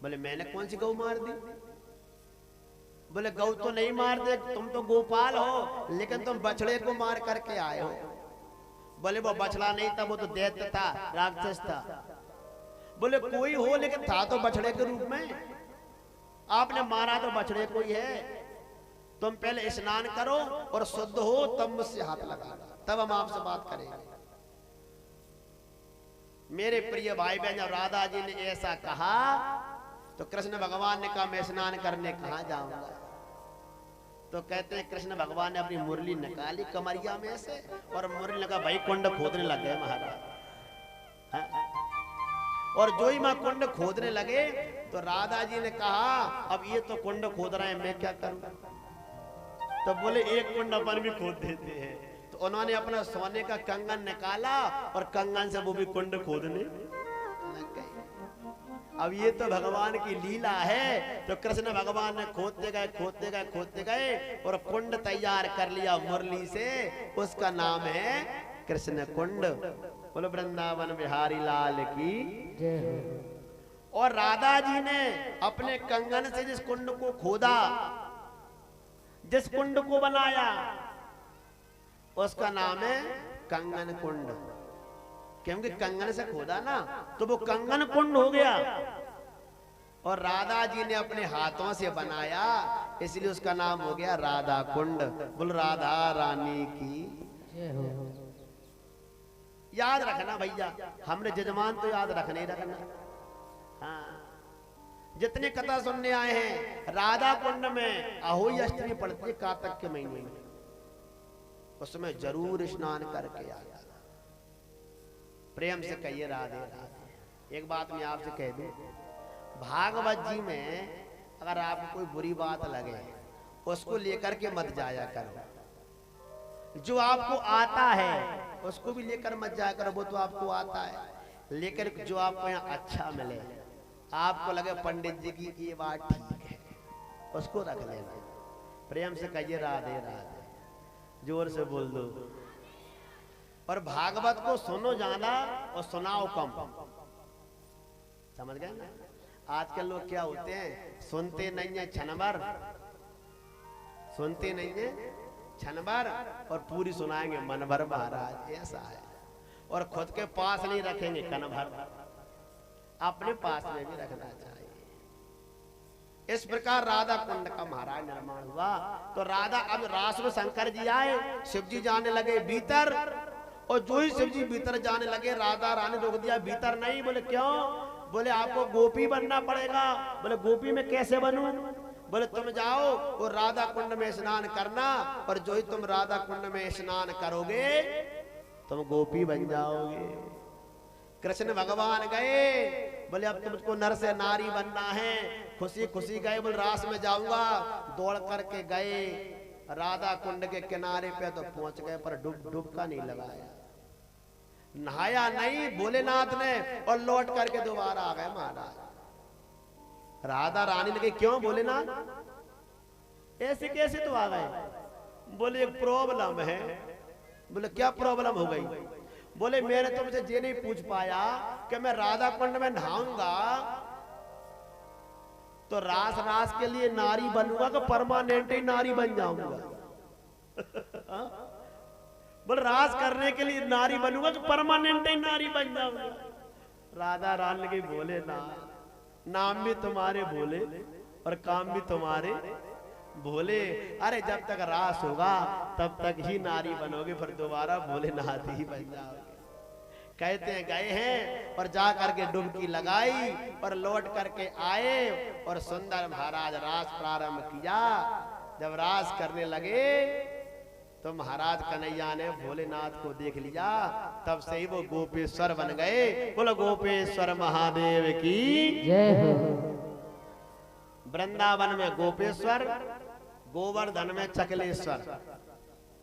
बोले मैंने कौन सी गौ मार दी? बोले गौ तो नहीं मार दे, तुम तो गोपाल हो, लेकिन तुम बछड़े को मार करके आए हो। बोले वो बछड़ा नहीं था, वो तो दैत्य था, राक्षस था। बोले कोई हो लेकिन था तो बछड़े के रूप में, आपने मारा तो बछड़े को ही है। तुम पहले स्नान करो और शुद्ध हो तब मुझसे हाथ लगा, तब हम आपसे बात करेंगे। मेरे प्रिय भाई बहन, जब राधा जी ने ऐसा कहा तो कृष्ण भगवान ने कहा मैं स्नान करने कहां जाऊंगा? तो कहते हैं कृष्ण भगवान ने अपनी मुरली निकाली कमरिया में से और मुरली लगा भाई कुंड खोदने लग गए महाराज। और जो ही मां कुंड खोदने लगे तो राधा जी ने कहा अब ये तो कुंड खोद रहे हैं, मैं क्या करूं? तो बोले एक कुंड अपन भी खोद देते हैं। तो उन्होंने अपना सोने का कंगन निकाला और कंगन से वो भी कुंड खोदने लग गए। अब ये तो भगवान की लीला है। तो कृष्ण भगवान ने खोदते गए खोदते गए खोदते गए और कुंड तैयार कर लिया मुरली से, उसका नाम है कृष्ण कुंड। बोलो वृंदावन बिहारी लाल की जय हो। और राधा जी ने अपने कंगन से जिस कुंड को खोदा, जिस कुंड को बनाया, उसका नाम है कंगन कुंड। क्योंकि कंगन से खोदा ना तो वो कंगन कुंड हो गया। और राधा जी ने अपने हाथों से बनाया इसलिए उसका नाम हो गया राधा कुंड। बोल राधा रानी की जय हो। याद रखना भैया, हमने जजमान तो याद रखना ही रखना। हाँ, जितने कथा सुनने आए हैं राधा कुंड में अहोई अष्टमी पड़ती है कार्तिक के महीने में, उसमें जरूर स्नान करके आया। प्रेम से कहिए राधे राधे। एक बात मैं आपसे कह दूं, भागवत जी में अगर आपको कोई बुरी बात लगे उसको लेकर के मत जाया करो। जो आपको आता है उसको भी लेकर मत जाया करो, वो तो आपको आता है। लेकिन जो आपको यहाँ अच्छा मिले, आपको लगे पंडित जी की ये बात ठीक है, उसको रख लेना। प्रेम से कहिए राधे राधे, जोर से बोल दो। और भागवत को सुनो ज्यादा और सुनाओ कम। समझ गए ना? आजकल लोग क्या होते हैं, सुनते नहीं है क्षण भर, सुनते नहीं है क्षण भर और पूरी सुनाएंगे मन भर महाराज, ऐसा है। और खुद के पास नहीं रखेंगे कन भर, अपने पास में भी रखना चाहिए। इस प्रकार राधा कुंड का महाराज निर्माण हुआ। तो राधा, अब रास में शंकर जी आए, शिव जी जाने लगे भीतर, और जो ही शिव जी भीतर जाने लगे राधा रानी रोक दिया, भीतर नहीं। बोले क्यों? बोले आपको गोपी बनना पड़ेगा। बोले गोपी में कैसे बनूं? बोले तुम जाओ और राधा कुंड में स्नान करना, और जो ही तुम राधा कुंड में स्नान करोगे तुम गोपी बन जाओगे। कृष्ण भगवान गए, बोले अब तुमको नर से नारी बनना है। खुशी खुशी गए, बोले रास में जाऊंगा। दौड़ करके गए राधा कुंड के किनारे पे तो पहुंच गए, पर डुबका नहीं लगाया, नहाया नहीं भोलेनाथ ने, और लौट करके दोबारा आ गए महाराज। राधा रानी ने कही क्यों भोलेनाथ ऐसे कैसे तो आ गए? बोले एक प्रॉब्लम है। बोले क्या प्रॉब्लम हो गई? बोले मैंने तुमसे ये नहीं पूछ पाया कि मैं राधा कुंड में नहाऊंगा तो रास रास के लिए नारी बनूंगा कि परमानेंट ही नारी बन जाऊंगा? बोले रास करने के लिए नारी बनूंगा कि परमानेंट ही नारी बन जाऊंगा? राधा रानी के बोले ना, नाम भी तुम्हारे भोले और काम भी तुम्हारे भोले। अरे जब तक रास होगा तब तक ही नारी बनोगे, फिर दोबारा भोलेनाथ ही बन जाओगे। कहते हैं गए हैं और जा करके डुबकी लगाई और लौट करके आए, और सुंदर महाराज रास प्रारंभ किया। जब रास करने लगे तो महाराज कन्हैया ने भोलेनाथ को देख लिया, तब से ही वो गोपेश्वर बन गए। बोलो गोपेश्वर महादेव की जय हो। वृंदावन में गोपेश्वर, गोवर्धन में चकलेश्वर,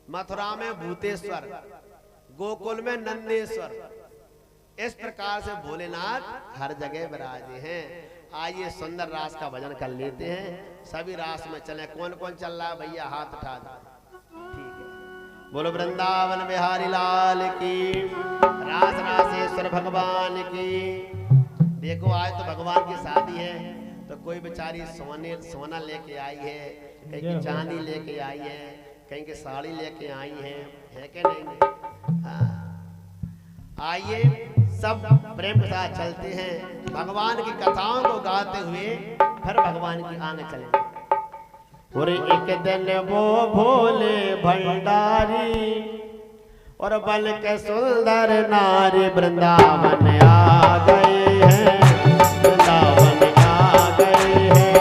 मथुरा में भूतेश्वर, गोकुल में नंदेश्वर। इस प्रकार से भोलेनाथ हर जगह विराजे हैं। आइए सुंदर रास का भजन कर लेते हैं। सभी रास में चले। कौन कौन चल रहा है भैया हाथ उठा दो। ठीक है। बोलो वृंदावन बिहारी लाल की, रास रासेश्वर भगवान की। देखो आज तो भगवान की शादी है, तो कोई बेचारी सोना लेके आई है, कहीं की चांदी लेके आई है, कहीं की साड़ी लेके आई है कि नहीं? हाँ। आइए सब प्रेम के साथ चलते हैं, भगवान की कथाओं को गाते हुए फिर भगवान की आगे चलेंगे। और एक दिन वो भोले भंडारी और बल के सुंदर नारी वृंदावन आ गए हैं, वृंदावन आ गए हैं।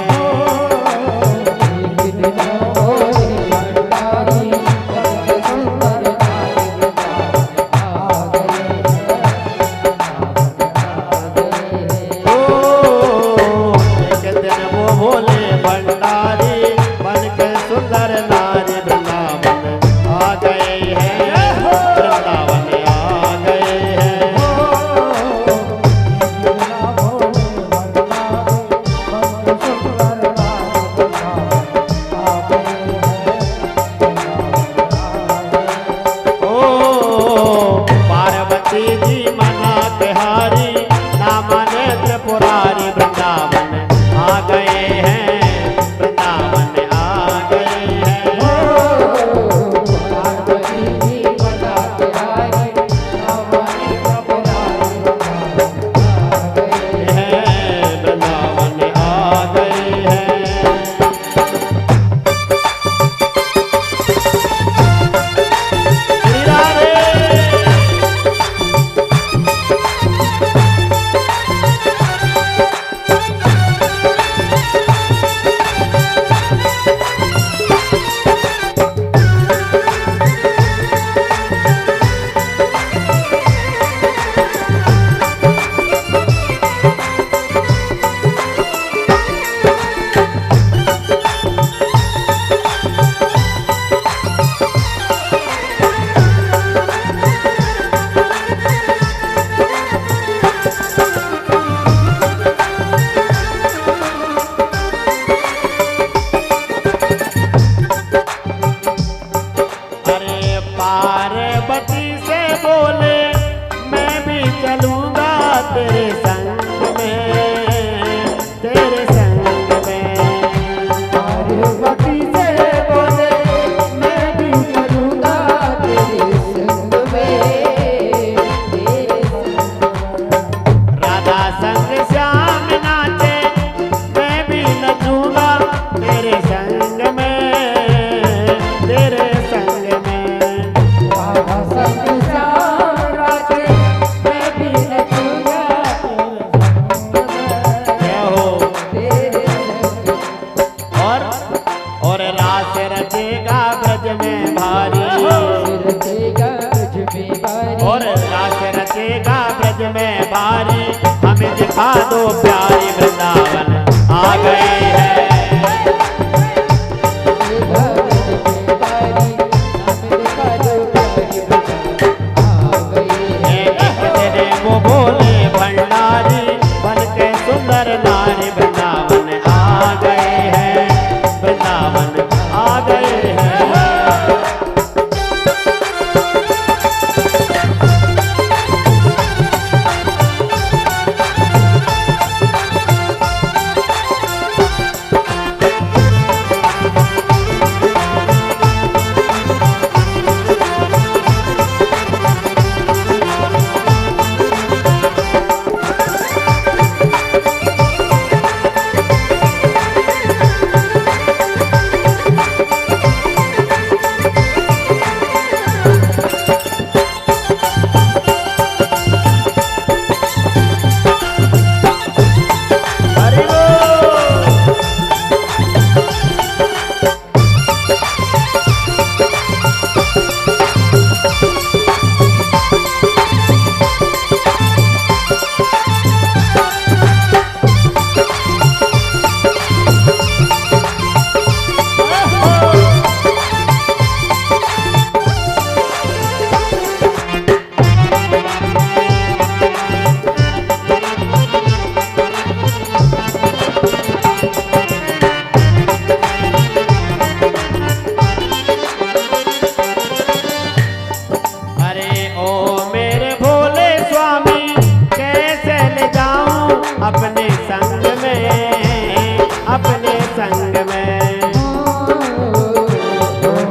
अपने संग में।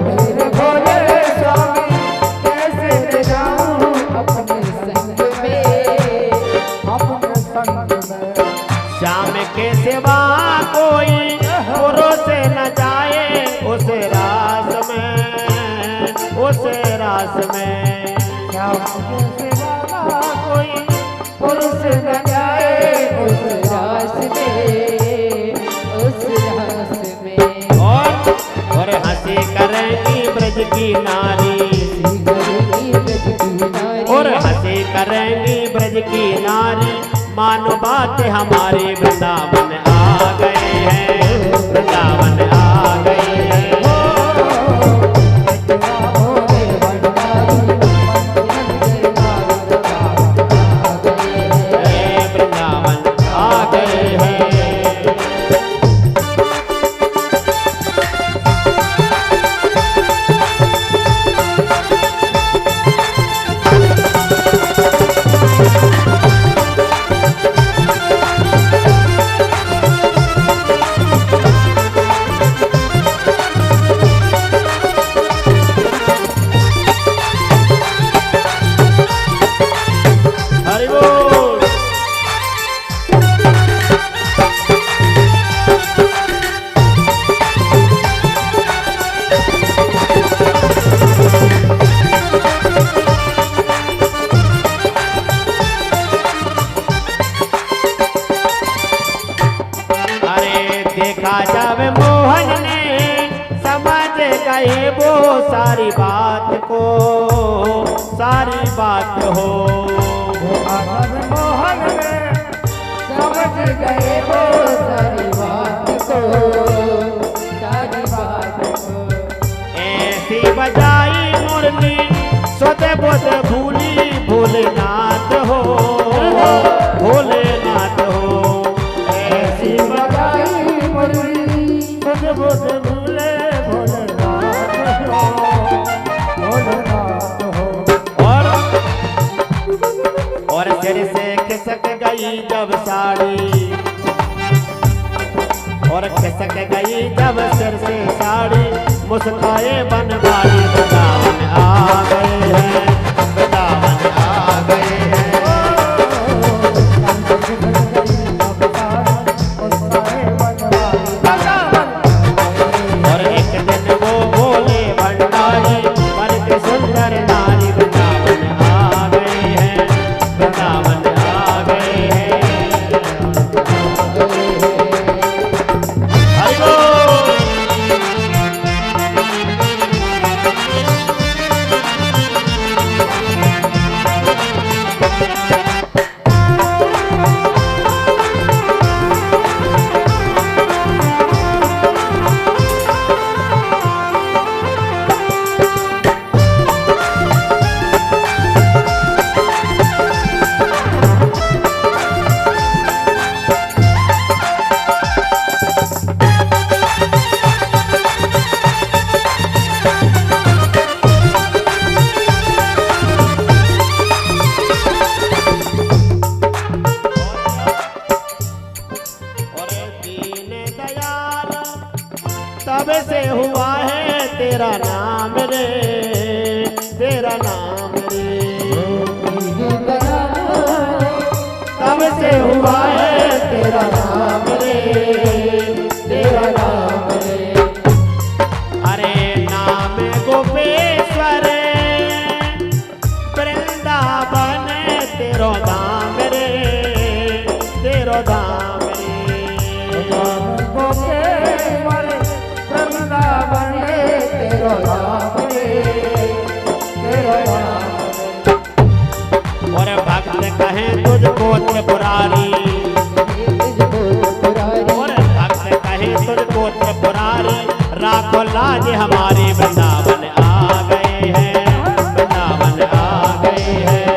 मेरे भोले स्वामी कैसे ले जाऊं अपने संग में, अपने संग में। श्याम के सिवा कोई पुरुष से न जाए उस रास में, उस रास में। श्याम के सिवा कोई पुरुष न जाए उस रास में, उस रास में। और हंसी करेंगी ब्रज की नारी, और हंसी करेंगी ब्रज की नारी। मानो बात हमारे वृंदावन आ गए हैं, वृंदावन आ गए हैं। वृंदावन आ गए हैं। हरि बोल। अरे देखा जब मोहन ने समझ गए वो सारी बात को, सारी बात हो। मोहन समझ गए वो सारी बात को, सारी बात को। ऐसी बजाई मुरली सुध बुध भूली भोलेनाथ हो, भोलेनाथ हो। ऐसी बजाई मुरली सुध बुध भूले भोलेनाथ हो, भोलेनाथ हो। और सिर से खिसक गई जब साड़ी, और खिसक गई जब सिर से साड़ी। मुस्काए बनवारी वृंदावन आ गए हैं, वृंदावन आ गए हैं। और एक दिन वो बोले भंडारी मन के सुंदर नारी। वृंदावन आ गए हैं, वृंदावन आ गए हैं। हरि बोल। तब से हुआ है तेरा नाम रे, तेरा नाम रे। तब से हुआ है तेरा नाम रे, तेरा नाम रे। अरे नाम गोपेश्वर वृंदावन तेरो धाम रे, तेरो धाम रे। गोपेश्वर वृंदावन तेरो धाम रे, तेरो धाम रे। और भक्त कहें तुझको त्रिपुरारी, और भक्त कहें तुझको त्रिपुरारी। राखो लाज हमारे वृंदावन आ गए हैं, वृंदावन आ गए हैं।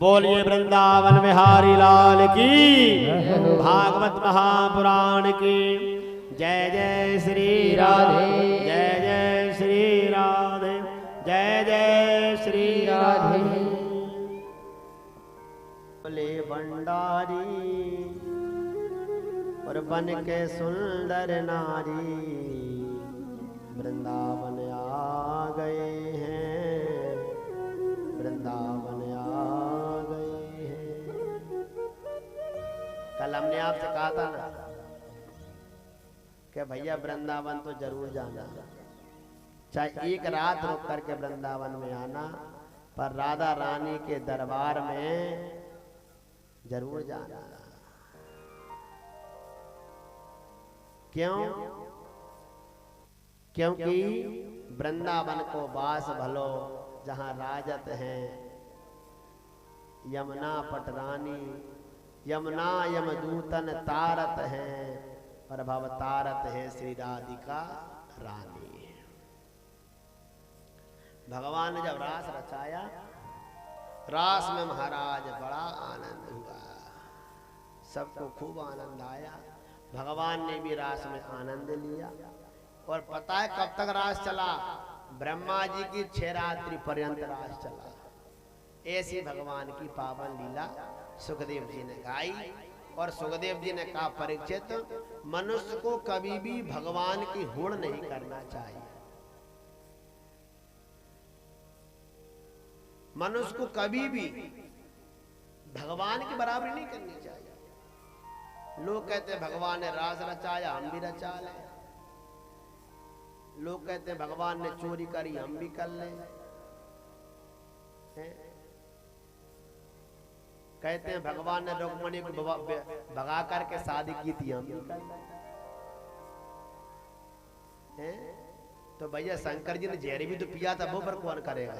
बोलिए वृंदावन बिहारी लाल की, भागवत महापुराण की जय जय श्री राधे, जय जय श्री राधे, जय जय श्री राधे। बोले भंडारी और बन के सुंदर नारी वृंदावन आ गए हैं, वृंदावन आ गए हैं। कल हमने आपसे कहा था ना कि भैया वृंदावन तो जरूर जाना, चाहे एक रात रुक करके वृंदावन में आना, पर राधा रानी के दरबार में जरूर जाना। क्यों? क्योंकि वृंदावन को वास भलो जहां राजत हैं यमुना पटरानी, यमुना यमदूतन तारत हैं और भव तारत है श्री राधिका रानी। भगवान ने जब रास रचाया, रास में महाराज बड़ा आनंद हुआ, सबको खूब आनंद आया। भगवान ने भी रास में आनंद लिया। और पता है कब तक रास चला? ब्रह्मा जी की 6 रात्रि पर्यंत रास चला। ऐसी भगवान की पावन लीला सुखदेव जी ने गाई। और सुखदेव जी ने कहा, परीक्षित, मनुष्य को कभी भी भगवान की होड़ नहीं करना चाहिए। मनुष्य को कभी भी भगवान की बराबरी नहीं करनी चाहिए। लोग कहते हैं भगवान ने रास रचाया, हम भी रचा लें। लोग कहते हैं भगवान ने चोरी करी, हम भी कर लें। कहते हैं भगवान ने रुक्मणी को भगा करके शादी की थी, हम भी कर लें। तो भैया शंकर जी ने जहर भी तो पिया था, वो पर कौन करेगा?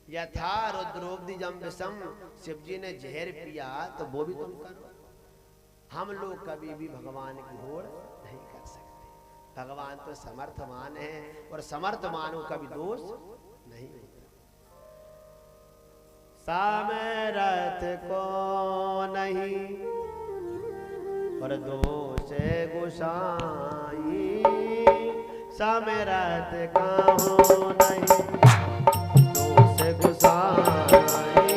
यथा रुद्रोक्ति जम विषम, शिव जी ने जहर पिया तो वो भी तुम करो। हम लोग कभी भी भगवान की होड़ नहीं कर सकते। भगवान तो समर्थमान है और समर्थमान को कभी दोष नहीं होता। सामर्थ को नहीं और दोष गोसाई, सामर्थ काहू नहीं दोष गोसाई,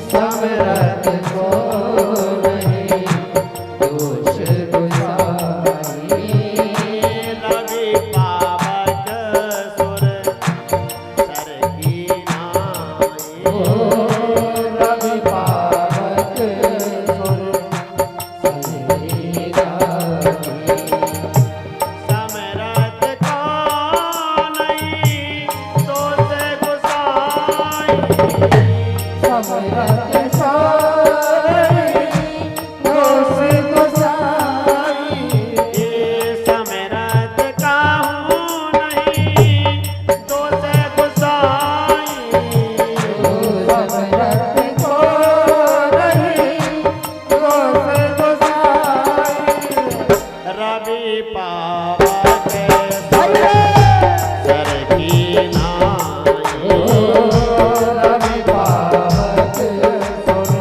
समरथ को नहीं दोष गोसाई। रवि पावक सुर सर की नाई, रवि पावक सुर सर की नाई। समरथ को नहीं दोष गोसाई, समरथ साई दोष गोसाई। समरथ काहू नहीं दोष गोसाई, समरथ को नहीं दोष गोसाई। रवि पावक सर की नाई, रवि पावक सुर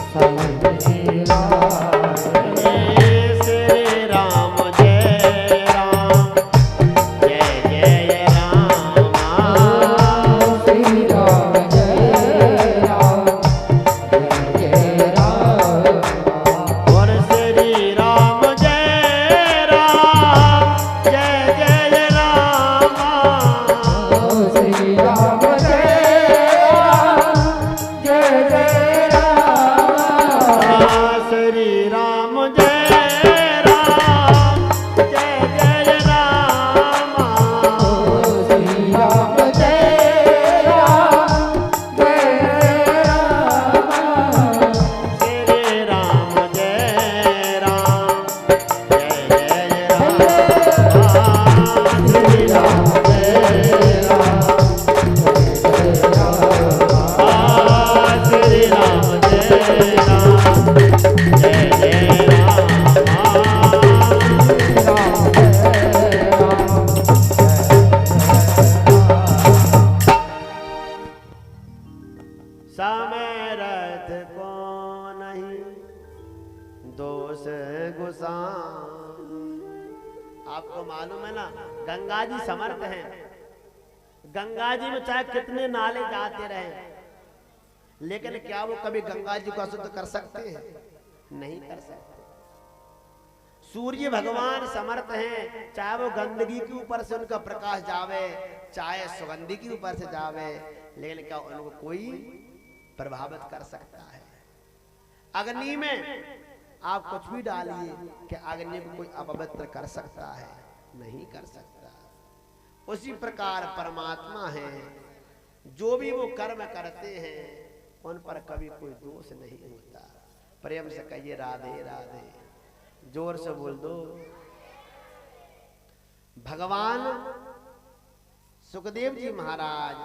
सर की नाई। श्री राम जय राम, जय जय राम। श्री राम जय राम, जय जय राम। और श्री राम जय राम, जय जय राम। श्री राम जय दोष गुसान। आपको मालूम है ना, गंगा जी समर्थ हैं। गंगा जी में चाहे कितने नाले जाते रहे, लेकिन क्या वो कभी गंगा जी को अशुद्ध कर सकते हैं? नहीं कर सकते। सूर्य भगवान समर्थ हैं, चाहे वो गंदगी के ऊपर से उनका प्रकाश जावे, चाहे सुगंधी के ऊपर से जावे, लेकिन क्या उनको कोई प्रभावित कर सकता है? अग्नि में आप कुछ भी डालिए, क्या अग्नि को कोई अपवित्र कर सकता है? नहीं कर सकता। उसी प्रकार परमात्मा है, जो भी वो कर्म करते हैं उन पर कभी कोई दोष नहीं होता। प्रेम से कहिए राधे राधे, जोर से बोल दो। भगवान सुखदेव जी महाराज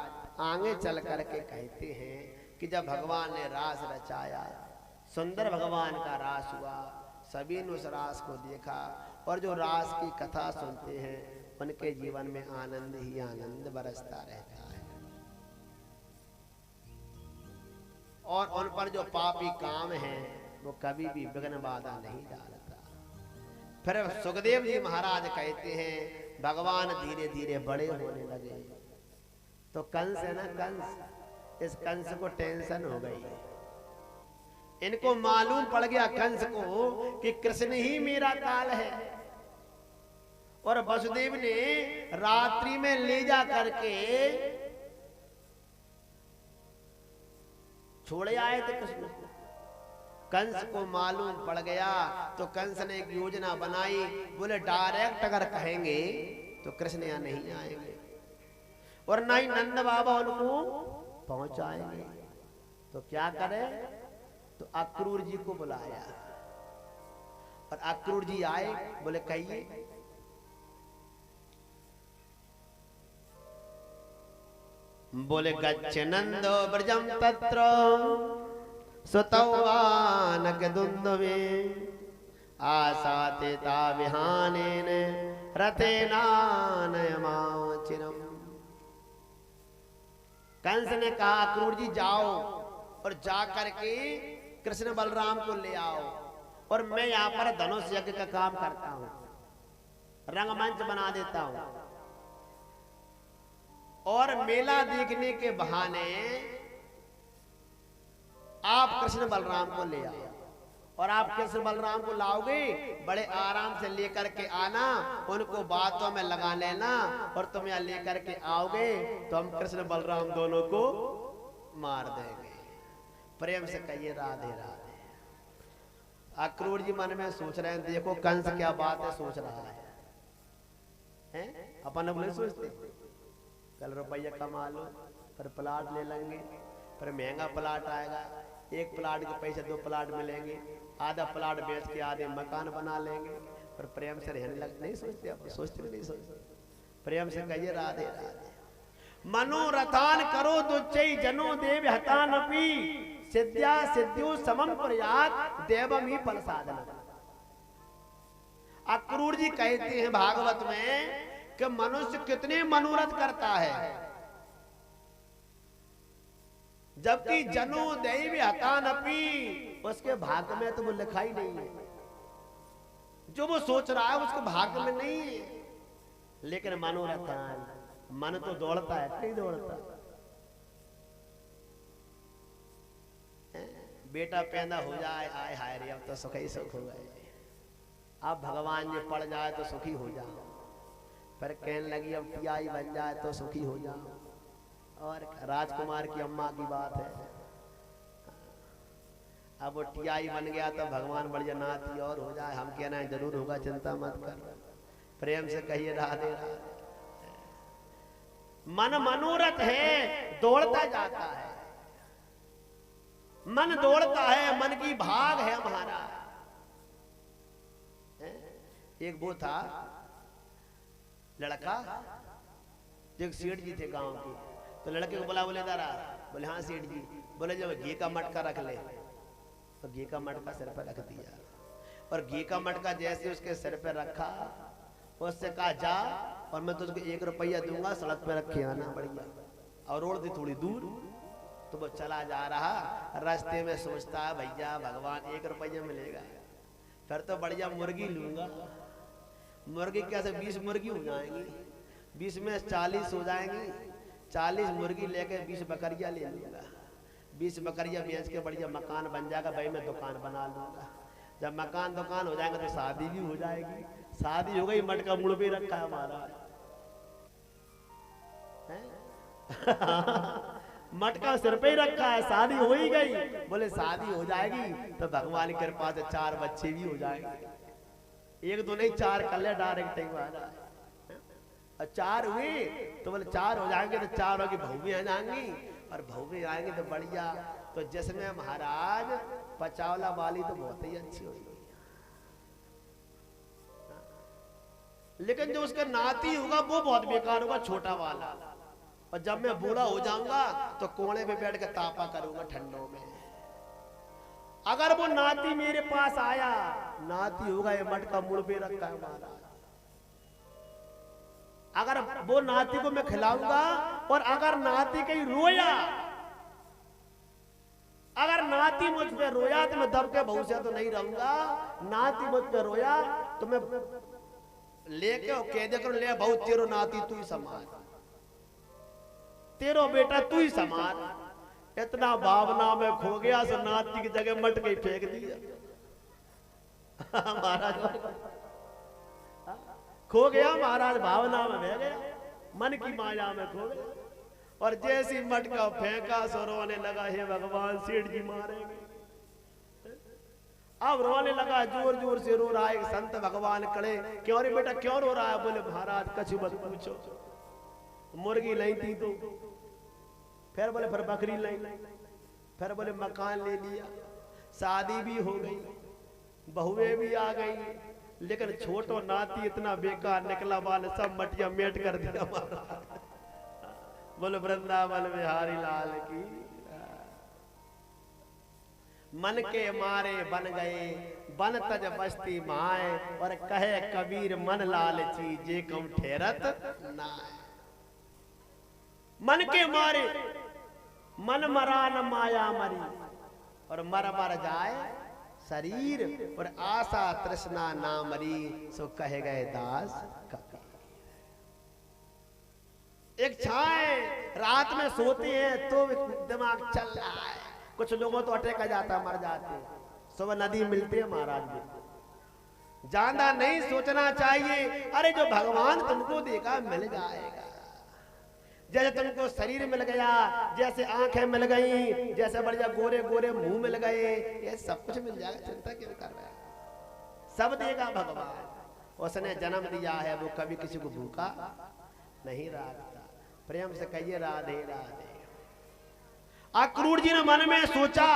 आगे चल करके कहते हैं कि जब भगवान ने रास रचाया, सुंदर भगवान का रास हुआ, सभी ने उस रास को देखा, और जो रास की कथा सुनते हैं उनके जीवन में आनंद ही आनंद बरसता रहता है, और उन पर जो पापी काम है वो कभी भी विघ्न बाधा नहीं डालता। फिर सुखदेव जी महाराज कहते हैं भगवान धीरे धीरे बड़े होने लगे, तो कंस है ना, कंस, इस कंस को टेंशन हो गई। इनको मालूम पड़ गया कंस को कि कृष्ण ही मेरा काल है, और वसुदेव ने रात्रि में ले जा करके छोड़े आए थे कृष्ण। कंस को मालूम पड़ गया तो कंस ने एक योजना बनाई, बोले डायरेक्ट अगर कहेंगे तो कृष्ण यहाँ नहीं आएंगे, और ना ही नंद बाबा उनको पहुंचाएंगे। तो क्या करे, तो अक्रूर जी को बुलाया, और अक्रूर जी आए, बोले कहिए। बोले गच्छ नंदो ब्रजम तत्र सुतौवानक दुन्दुभे आसाते ता विहानेन रथेनानयमाचिरम्। कंस ने कहा अक्रूर जी जाओ और जा करके कृष्ण बलराम को ले आओ, और मैं यहाँ पर धनुष यज्ञ का काम करता हूँ, रंगमंच बना देता हूँ, और मेला देखने के बहाने आप कृष्ण बलराम को ले आओ, और आप कृष्ण बलराम को लाओगे बड़े आराम से लेकर के आना, उनको बातों में लगा लेना, और तुम यहाँ लेकर के आओगे तो हम कृष्ण बलराम दोनों को मार देंगे। प्रेम से कहिए राधे राधे। अक्रूर जी मन में सोच रहे हैं, देखो कंस क्या बात है सोच रहा है, हैं? अपन अब नहीं सोचते, कल रुपया कमा लो, पर प्लाट ले लेंगे, पर महंगा प्लाट आएगा, एक प्लाट के पैसे 2 प्लाट मिलेंगे, आधा प्लाट बेच के आधे मकान बना लेंगे, पर प्रेम से रहने लग नहीं सोचते, अब सोचते नहीं सोचते। प्रेम से कहिए राधे राधे। मनोरथान करो दुच्चै जनो देव हतानपि सिद्ध्या सिद्ध्यो समम प्रयात देवमी फल साधना। अक्रूर जी कहते हैं भागवत में कि मनुष्य कितने मनोरथ करता है, जबकि जनो दैव हतानपि उसके भाग्य में तो वो लिखा ही नहीं है, जो वो सोच रहा है उसके भाग्य में नहीं है। लेकिन मनोरथान, मन तो दौड़ता है, कहीं दौड़ता है। बेटा पैदा हो जाए, आए हाय रे अब तो सुख ही सुख हो गए, अब भगवान जी पड़ जाए तो सुखी हो जाओ, फिर कहने लगी अब टियाई बन जाए तो सुखी हो जाओ। और राजकुमार की अम्मा की बात है, अब वो टियाई बन गया तो भगवान बढ़िया नाती और हो जाए, हम कहना है जरूर होगा, चिंता मत कर। प्रेम से कहिए राधे राधे। मन मनोरथ है, दौड़ता जाता है, मन दौड़ता है, मन की भाग है हमारा। एक वो था लड़का, एक सेठ जी थे गांव के, तो लड़के को बोला, बोले दारा, बोले हाँ सेठ जी, बोले जब घी का मटका रख ले, तो घी का मटका सिर पर रख दिया, और घी का मटका जैसे उसके सिर पर रखा, उससे कहा जा और मैं तुझको 1 रुपया दूंगा, सड़क पे रखे आना बढ़िया, और रोड थी थोड़ी दूर, तो वो चला जा रहा, रास्ते में सोचता भैया भगवान 1 रुपया मिलेगा, फिर तो बढ़िया मुर्गी लूंगा। मुर्गी कैसे 20 मुर्गी हो जाएंगी, 20 में 40 हो जाएंगी, 40 मुर्गी लेके 20 बकरियां ले लूंगा। 20 बकरियां बेच के बढ़िया मकान बन जाएगा, भाई मैं दुकान बना लूंगा। जब मकान दुकान हो जाएगा तो शादी भी हो जाएगी। शादी हो गई, मटका मुड़ पे रखा है हमारा मटका सिर पे ही रखा है, शादी हो ही गई। बोले शादी हो जाएगी तो भगवान की कृपा से 4 बच्चे भी हो जाएंगे। एक दो नहीं 4 कर ले डायरेक्ट ही महाराज। और 4 हुए तो बोले 4 हो जाएंगे तो 4 होगी बहू भी आ जाएंगी, और बहू भी आएंगे तो बढ़िया। तो जिसमें महाराज पचावला वाली तो बहुत ही अच्छी होगी, लेकिन जो उसका नाती होगा वो बहुत बेकार होगा, छोटा वाला। और जब मैं बूढ़ा हो जाऊंगा तो कोने पे बैठ के तापा करूंगा ठंडों में। अगर वो नाती मेरे पास आया, नाती होगा ये मटका मुड़ पे रखा है महाराज, अगर वो नाती को मैं खिलाऊंगा, और अगर नाती कहीं रोया, अगर नाती मुझ पे रोया तो मैं दब के बहू से तो नहीं रहूंगा। नाती मुझ पे रोया तो मैं लेके कह दे करो, ले बहू तेरो नाती तू ही संभाल, तेरो बेटा तू ही संभाल। इतना भावना में खो गया, सो नाती की जगह मटके ही फेंक दिया महाराज। खो गया महाराज, भावना में बह गया, मन की माया में खो गया। और जैसी मटका फेंका सो रोने लगा, हे भगवान सेठ जी मारेंगे। अब रोने लगा, जोर जोर से रो रहा है। संत भगवान खड़े, क्यों रे बेटा क्यों रो रहा है? बोले महाराज कछु मत पूछो, मुर्गी लाई थी तो, फिर बोले फिर बकरी लाई, फिर बोले मकान ले लिया, शादी भी हो गई, बहुएं भी आ गई, लेकिन छोटो नाती इतना बेकार निकला, वाले सब मटिया मेट कर दिया महाराज। बोले वृंदावन बिहारी लाल की। मन के मारे बन गए बन तज बस्ती माए, और कहे कबीर मन लालची जे कम ठहरत नाय। मन के मारे मन मरा न माया मरी, और मर मर जाए शरीर, और आशा तृष्णा ना मरी, सो कहे गए दास कबीर। एक छाए रात में सोते हैं तो दिमाग चल रहा है, कुछ लोगों तो अटैक आ जाता मर जाते, सुबह नदी मिलती है महाराज में। ज्यादा नहीं सोचना चाहिए, अरे जो भगवान तुमको देगा मिल जाएगा। जैसे तुमको शरीर मिल गया, जैसे आंखें मिल गई, जैसे बढ़िया गोरे गोरे मुंह मिल गए, ये सब कुछ मिल जाएगा, चिंता क्यों कर रहा है? सब देगा भगवान। उसने जन्म दिया है, वो कभी किसी को भूखा नहीं रखता। प्रेम से कहिए राधे राधे। अक्रूर जी ने मन में सोचा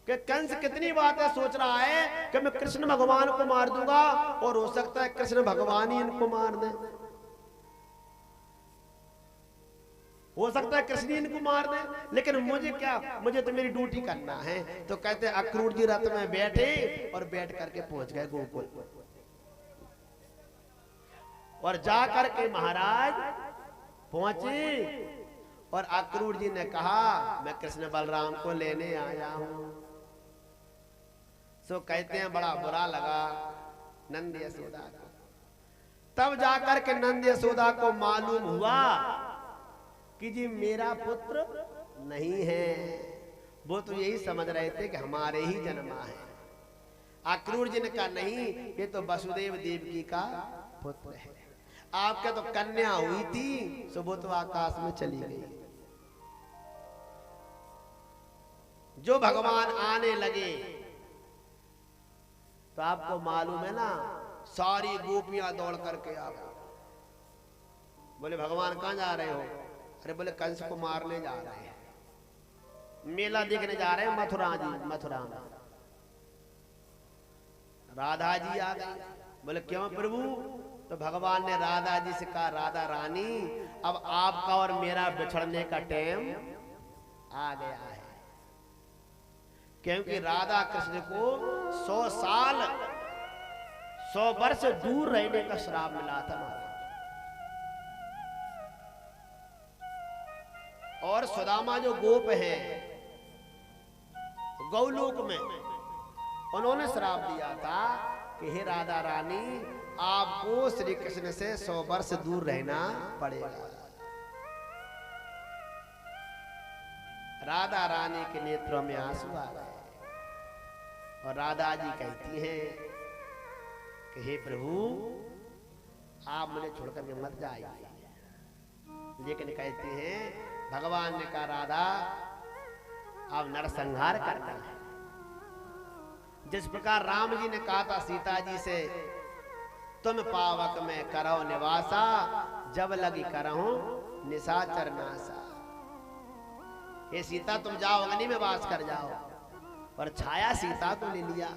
कि कंस कितनी बातें सोच रहा है कि मैं कृष्ण भगवान को मार दूंगा, और हो सकता है कृष्ण भगवान ही इनको मार दे, हो सकता है कृष्ण इनको मार दे, लेकिन मुझे क्या, मुझे तो मेरी ड्यूटी करना है। तो कहते हैं अक्रूर जी रथ में बैठे और बैठ करके पहुंच गए गोकुल, और जाकर के महाराज पहुंचे, और अक्रूर जी ने कहा मैं कृष्ण बलराम को लेने आया हूं। सो कहते हैं बड़ा बुरा लगा नंद यशोदा को। तब जाकर के नंद यशोदा को मालूम हुआ कि जी मेरा पुत्र नहीं है। वो तो यही समझ रहे थे कि हमारे ही जन्मा है। अक्रूर जी ने कहा नहीं, ये तो वसुदेव देवकी का पुत्र है, आपके तो कन्या हुई थी, सो वो तो आकाश में चली गई। जो भगवान आने लगे तो आपको मालूम है ना, सारी गोपियां दौड़ करके आ गई। बोले भगवान कहां जा रहे हो? अरे बोले कंस को मारने जा रहे हैं, मेला देखने जा रहे हैं मथुरा जी, मथुरा में। राधा जी आ गई। बोले क्यों प्रभु? तो भगवान ने राधा जी से कहा राधा रानी, अब आपका और मेरा बिछड़ने का टाइम आ गया है, क्योंकि राधा कृष्ण को 100 साल 100 वर्ष दूर रहने का श्राप मिला था महाराज। और सुदामा जो गोप है गौलोक में, उन्होंने श्राप दिया था कि हे राधा रानी, आपको श्री कृष्ण से 100 वर्ष दूर रहना पड़ेगा। राधा रानी के नेत्रों में आंसू आ गए और राधा जी कहती हैं कि हे प्रभु, आप मुझे छोड़कर के मत जाइए। लेकिन कहते हैं, भगवान ने कहा राधा, आप नरसंहार करना है। जिस प्रकार राम जी ने कहा था सीता जी से, तुम पावक में करो निवासा, जब लगी करहूं निशाचर नासा। ये सीता तुम जाओ, अग्नि में वास कर जाओ। और छाया सीता को ले लिया।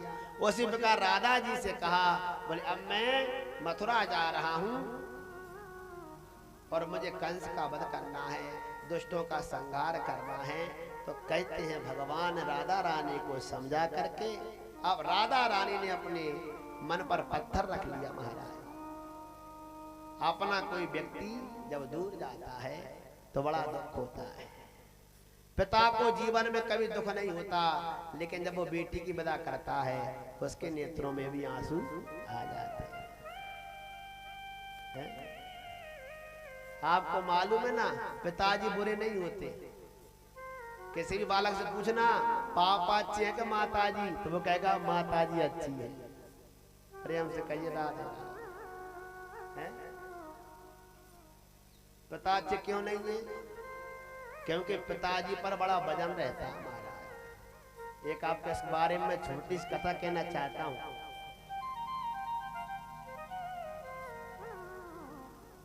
उसी प्रकार राधा जी से कहा, बोले अब मैं मथुरा जा रहा हूं और मुझे कंस का वध करना है, दुष्टों का संहार करना है। तो कहते हैं भगवान राधा रानी को समझा करके, अब राधा रानी ने अपने मन पर पत्थर रख लिया। महाराज, अपना कोई व्यक्ति जब दूर जाता है तो बड़ा दुख होता है। पिता को जीवन में कभी दुख नहीं होता, लेकिन जब वो बेटी की विदा करता है उसके नेत्रों में भी आंसू आ जाते हैं। आपको मालूम है ना, पिताजी बुरे नहीं होते। किसी भी बालक से पूछना, पापा अच्छे हैं कि माता जी, तो वो कहेगा माता जी अच्छी है। प्रेम से कहिए राधे। पिता अच्छे क्यों नहीं है? क्योंकि पिताजी पर बड़ा वजन रहता है महाराज। एक आपके इस बारे में छोटी सी कथा कहना चाहता हूं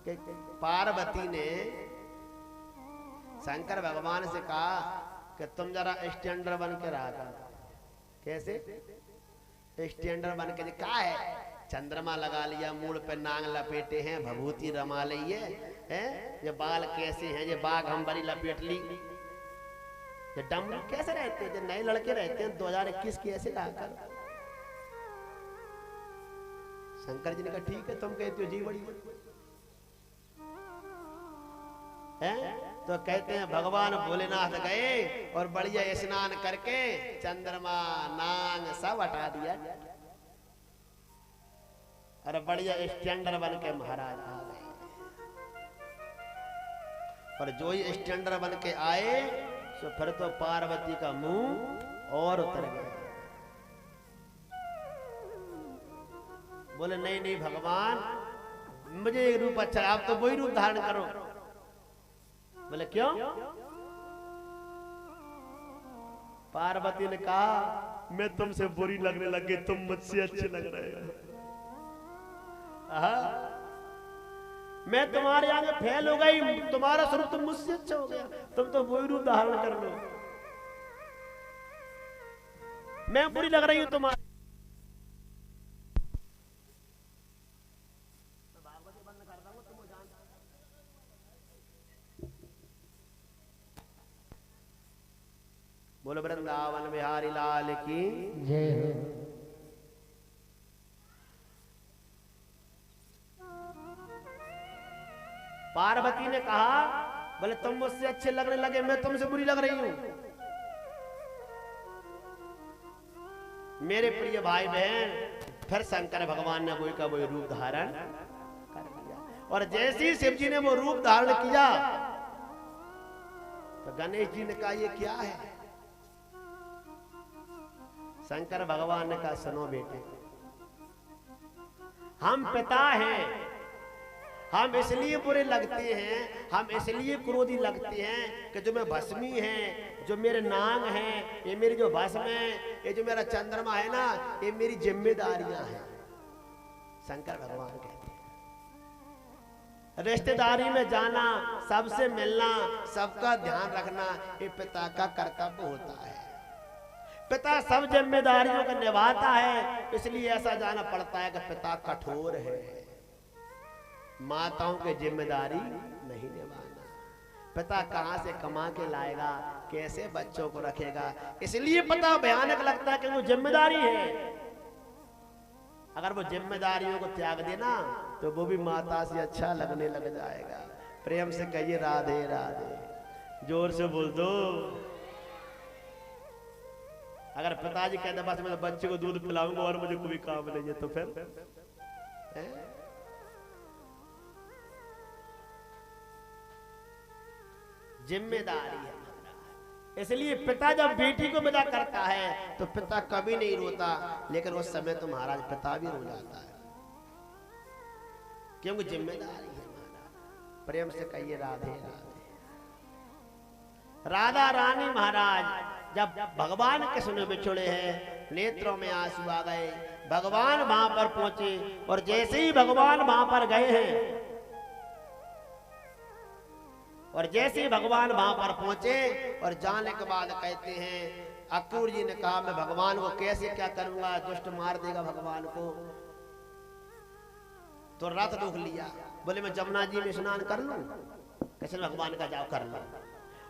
कि पार्वती ने शंकर भगवान से कहा कि तुम जरा स्टैंडर बन के रहा कर। कैसे स्टैंडर बन के? क्या है, चंद्रमा लगा लिया, मूड पे नांग लपेटे हैं, भभूति रमा ली है, ये बाल कैसे हैं, ये बाघ हम बड़ी लपेट ली, ये डमरू कैसे रहते हैं, जो नए लड़के रहते हैं 2021 की ऐसे लाकर। शंकर जी ने कहा ठीक है, तुम कहते हो जी बड़ी है। तो कहते हैं भगवान भोलेनाथ गए और बढ़िया स्नान करके चंद्रमा नांग सब हटा दिया और बढ़िया स्टैंडर बन के महाराज आ गए। और जो ही स्टैंडर बन के आए तो फिर तो पार्वती का मुंह और उतर गया। बोले नहीं नहीं भगवान, मुझे एक रूप अच्छा, आप तो वही रूप धारण करो। बोले क्यों? पार्वती ने कहा मैं तुमसे बुरी लगने लगी, तुम मुझसे अच्छे लग रहे हो। मैं तुम्हारे आगे फेल हो गई, तुम्हारा स्वरूप तुम मुझसे अच्छा हो गया, तुम तो वही रूप धारण कर लो। मैं बुरी लग रही हूं तुम्हारे। बोलो वृंदावन बिहारी लाल की जय। पार्वती ने कहा बोले तुम मुझसे अच्छे लगने लगे, मैं तुमसे बुरी लग रही हूं। मेरे प्रिय भाई बहन, फिर शंकर भगवान ने वही का वही रूप धारण कर लिया। और जैसे ही शिव जी ने वो रूप धारण किया तो गणेश जी ने कहा ये क्या है? शंकर भगवान ने कहा सुनो बेटे, हम पिता हैं, हम इसलिए बुरे लगते हैं, हम इसलिए क्रोधी लगते हैं कि जो मैं भस्मी है, जो मेरे नांग हैं, ये मेरी जो भस्म है, ये जो मेरा चंद्रमा है ना, ये मेरी जिम्मेदारियां हैं। शंकर भगवान कहते हैं रिश्तेदारी में जाना, सबसे मिलना, सबका ध्यान रखना, ये पिता का कर्तव्य होता है। पिता सब जिम्मेदारियों को निभाता है, इसलिए ऐसा जाना पड़ता है कि पिता कठोर है, माताओं की जिम्मेदारी नहीं निभाना। पिता कहां से कमा के लाएगा, कैसे बच्चों को रखेगा, इसलिए पिता भयानक लगता है कि वो जिम्मेदारी है। अगर वो जिम्मेदारियों को त्याग देना तो वो भी माता से अच्छा लगने लग जाएगा। प्रेम से कहिए राधे राधे, जोर से बोल दो। अगर पिताजी कहते बस मैं तो बच्चे को दूध पिलाऊंगा और मुझे कोई काम नहीं है, तो फिर जिम्मेदारी है। इसलिए पिता जब बेटी को विदा करता है तो पिता कभी नहीं रोता, लेकिन उस समय तो महाराज पिता भी रो जाता है, क्योंकि जिम्मेदारी है महाराज। प्रेम से कहिए राधे राधे। राधा रानी महाराज जब भगवान कृष्ण बिछुड़े हैं, नेत्रों में आंसू आ गए, भगवान वहां पर पहुंचे, और जैसे ही भगवान वहां पर गए हैं, और जैसे ही भगवान वहां पर पहुंचे और जाने के बाद कहते हैं, अक्रूर जी ने कहा मैं भगवान को कैसे क्या करूंगा, दुष्ट मार देगा भगवान को। तो रथ रोक लिया, बोले मैं जमुना जी में स्नान कर लूं। कृष्ण भगवान का जाओ कर लो।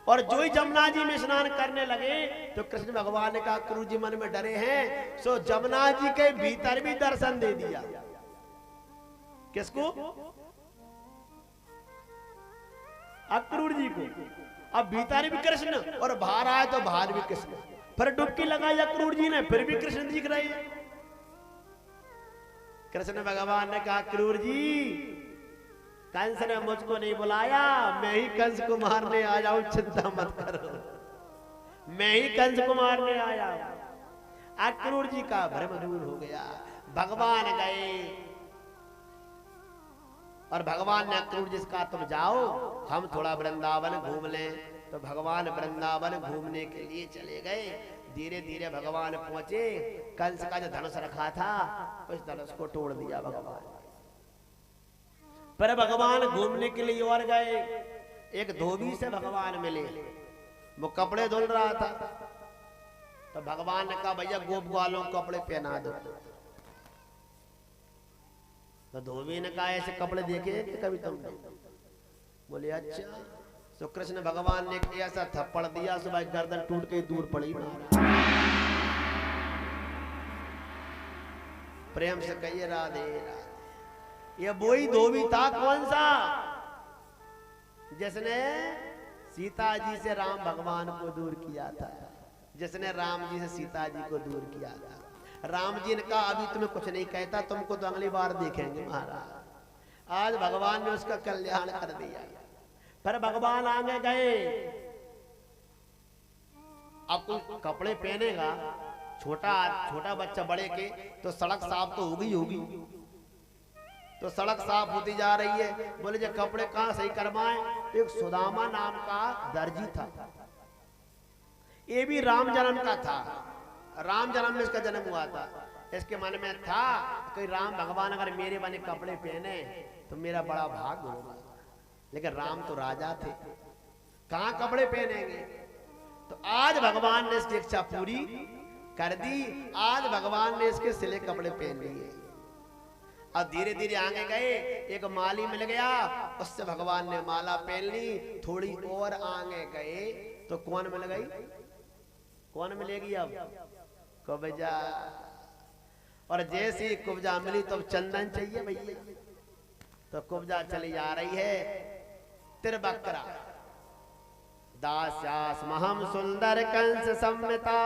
और जो ही जमुना जी में स्नान करने लगे तो कृष्ण भगवान ने कहा अक्रूर जी मन में डरे हैं, सो जमुना जी के भीतर भी दर्शन दे दिया। किसको? अक्रूर जी को। अब भीतर भी कृष्ण और बाहर आए तो बाहर भी कृष्ण। फिर डुबकी लगाई अक्रूर जी ने, फिर भी कृष्ण दिख रहे हैं। कृष्ण भगवान ने कहा अक्रूर जी, कंस ने मुझको नहीं बुलाया, मैं ही कंस को मारने आ जाऊं, चिंता मत करो, मैं ही कंस को मारने आया। अक्रूर जी का भ्रम दूर हो गया। भगवान गए और भगवान ने अक्रूर जी कहा तुम जाओ, हम थोड़ा वृंदावन घूम लें। तो भगवान वृंदावन घूमने के लिए चले गए। धीरे धीरे भगवान पहुंचे, कंस का जो धनुष रखा था उस धनुष को तोड़ दिया भगवान। पर भगवान घूमने के लिए और गए, एक धोबी से भगवान मिले, वो कपड़े धुल रहा था। तो भगवान ने कहा भैया गोप ग्वालों को कपड़े पहना दो। तो धोबी ने कहा ऐसे कपड़े देखे कि कभी तुमने? बोले अच्छा। तो कृष्ण भगवान ने ऐसा थप्पड़ दिया, सुबह गर्दन टूट के दूर पड़ी। प्रेम से कहिए राधे राधे। ये वही धोबी था, कौन सा? जिसने सीता जी से राम भगवान को दूर किया था, जिसने राम जी से सीता जी को दूर किया था। राम जी ने कहा अभी तुम्हें कुछ नहीं कहता, तुमको तो अगली बार देखेंगे महाराज। आज भगवान ने उसका कल्याण कर दिया। फिर भगवान आगे गए। अब कोई कपड़े पहनेगा, छोटा छोटा बच्चा बड़े के, तो सड़क साफ तो होगी। तो सड़क साफ होती जा रही है, बोले जो कपड़े कहां सही करवाएं? एक सुदामा नाम का दर्जी था, ये भी राम जन्म का था। राम जन्म में इसका जन्म हुआ था। इसके मन में था कि राम भगवान अगर मेरे बने कपड़े पहने तो मेरा बड़ा भाग होगा। लेकिन राम तो राजा थे, कहां कपड़े पहनेंगे? तो आज भगवान ने इसकी इच्छा पूरी कर दी। आज भगवान ने इसके सिले कपड़े पहन लिए। अब धीरे धीरे आगे गए, एक माली मिल गया, उससे भगवान ने माला पहन ली। थोड़ी और आगे गए तो कौन मिल गई? कौन मिलेगी अब? कुब्जा। और जैसी कुब्जा मिली तो चंदन चाहिए भैया, तो कुब्जा चली जा रही है। त्रिवक्रा दास्यास महम सुंदर कंस सम्मिता,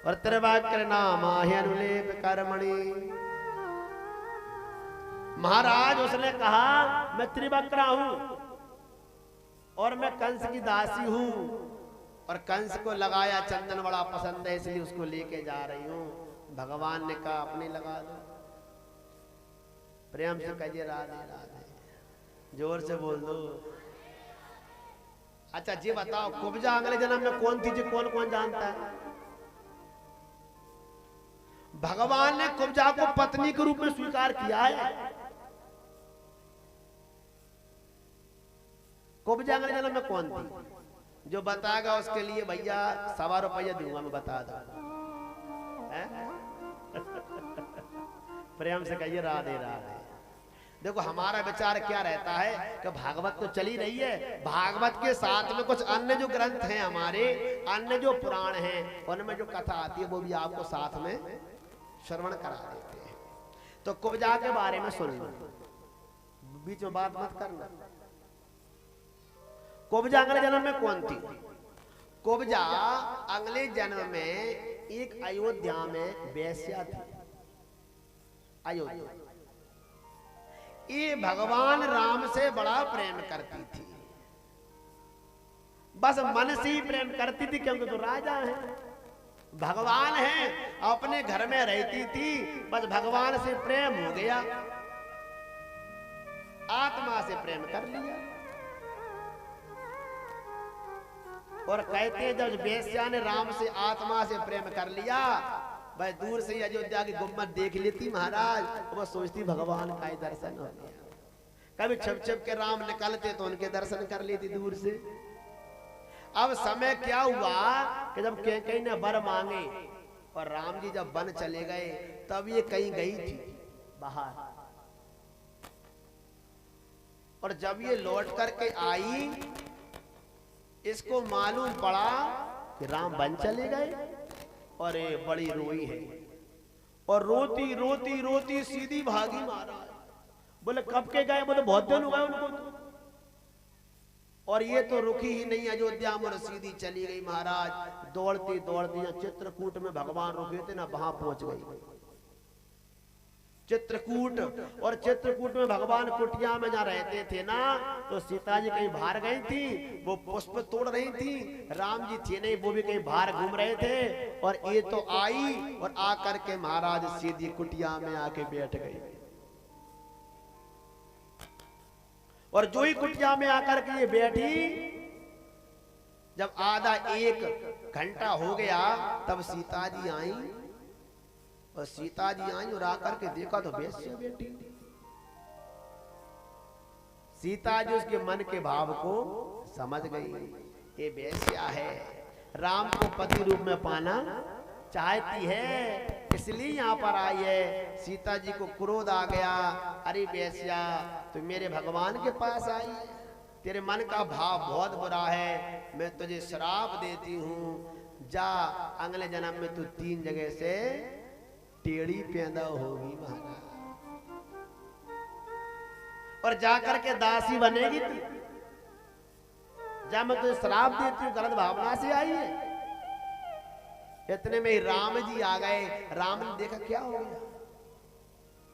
और त्रिवक्र नामाहि अनुलेप कर्मणि। महाराज उसने कहा मैं त्रिवक्रा हूं और मैं कंस की दासी हूं, और कंस को लगाया चंदन बड़ा पसंद है, इसलिए उसको लेके जा रही हूं। भगवान ने कहा अपनी लगा दो। प्रेम से कहिए राधे राधे, जोर से बोल दो। अच्छा जी बताओ, कुब्जा अगले जन्म में कौन थी जी? कौन कौन जानता है? भगवान ने कुब्जा को पत्नी के रूप में स्वीकार किया है। कुब्जा अगले जन्म में कौन थी? जो बताएगा उसके लिए भैया 1.25 रुपया दूंगा, मैं बता दो। प्रेम से कहिए राधे राधे। देखो हमारा विचार क्या रहता है कि भागवत तो चली रही है, भागवत के साथ में कुछ अन्य जो ग्रंथ हैं हमारे, अन्य जो पुराण हैं, उनमें जो कथा आती है वो भी आपको साथ में श्रवण करा देते हैं। तो कुब्जा के बारे में सुन लो, बीच में बात मत करना। कुब्जा अगले जन्म में कौन थी? कुब्जा अगले जन्म में एक अयोध्या में वेश्या थी। अयोध्या ये भगवान राम से बड़ा प्रेम करती थी, बस मन से ही प्रेम करती थी, क्योंकि तो राजा है, भगवान है, अपने घर में रहती थी, बस भगवान से प्रेम हो गया, आत्मा से प्रेम कर लिया। और कहते हैं जब वेश्या ने राम से आत्मा से प्रेम कर लिया, भाई दूर से ही अयोध्या की गुम्बद देख लेती महाराज, वो सोचती भगवान का ही दर्शन हो गया। कभी छिप छिप के राम निकलते तो उनके दर्शन कर लेती दूर से। अब समय क्या हुआ कि जब कैकेयी ने वर मांगे और राम जी जब वन चले गए, तब ये कहीं गई थी बाहर, और जब ये लौट करके आई, इसको मालूम पड़ा कि राम वन चले गए, और ये बड़ी रोई है, और रोती रोती रोती सीधी भागी महाराज। बोले कब के गए? बोले बहुत दिन हो गए उनको तो। और ये तो रुकी ही नहीं अयोध्या में, सीधी चली गई महाराज, दौड़ती दौड़ती चित्रकूट में भगवान रुके थे ना, वहां पहुंच गई चित्रकूट। और चित्रकूट में भगवान कुटिया में जहाँ रहते थे ना, तो सीता जी कहीं बाहर गई थी, वो पुष्प तोड़ रही थी, राम जी थे नहीं, वो भी कहीं बाहर घूम रहे थे, और ये तो आई और आकर के महाराज सीधी कुटिया में आके बैठ गई। और जो ही कुटिया में आकर के ये बैठी, जब आधा एक घंटा हो गया, तब सीता जी आई, और सीता जी आई और आकर के देखा तो वेश्या बैठी। सीता जी उसके मन के भाव को समझ गई, ये वेश्या है, राम को पति रूप में पाना चाहती है, इसलिए यहाँ पर आई है। सीता जी को क्रोध आ गया, अरे वेश्या तू मेरे भगवान के पास आई, तेरे मन का भाव बहुत बुरा है, मैं तुझे श्राप देती हूँ, जा अगले जन्म में तू 3 जगह से टेढ़ी पैदा होगी महाराज, और जाकर के दासी बनेगी तू। जब मैं तुझे श्राप देती हूँ, गलत भावना से आई है। इतने में ही राम जी आ गए। राम ने देखा क्या हो गया।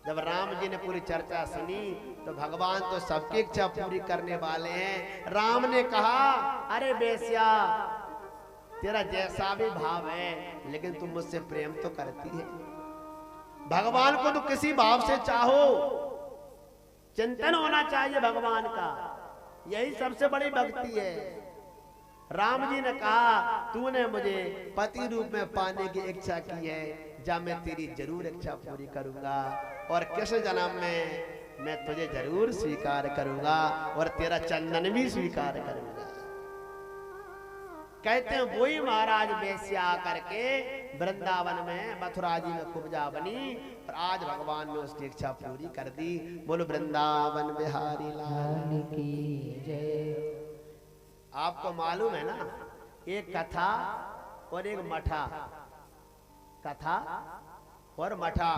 जब राम जी ने पूरी चर्चा सुनी, तो भगवान तो सबकी इच्छा पूरी करने वाले हैं। राम ने कहा, अरे वेश्या तेरा जैसा भी भाव है, लेकिन तुम मुझसे प्रेम तो करती है, भगवान को तो किसी भाव से चाहो, चिंतन होना चाहिए भगवान का, यही सबसे बड़ी भक्ति है। राम जी ने कहा, तूने मुझे पति रूप में पाने की इच्छा की है, जब मैं तेरी जरूर इच्छा पूरी करूंगा, और किस जन्म में मैं तुझे जरूर स्वीकार करूंगा, और तेरा चंदन भी स्वीकार करूंगा। कहते हैं वही महाराज वेश्या करके वृंदावन में मथुरा जी में कुब्जा बनी, और आज भगवान ने उसकी इच्छा पूरी कर दी। बोलो वृंदावन बिहारी लाल की जय। आपको मालूम है ना, एक कथा और एक मठा, कथा और मठा,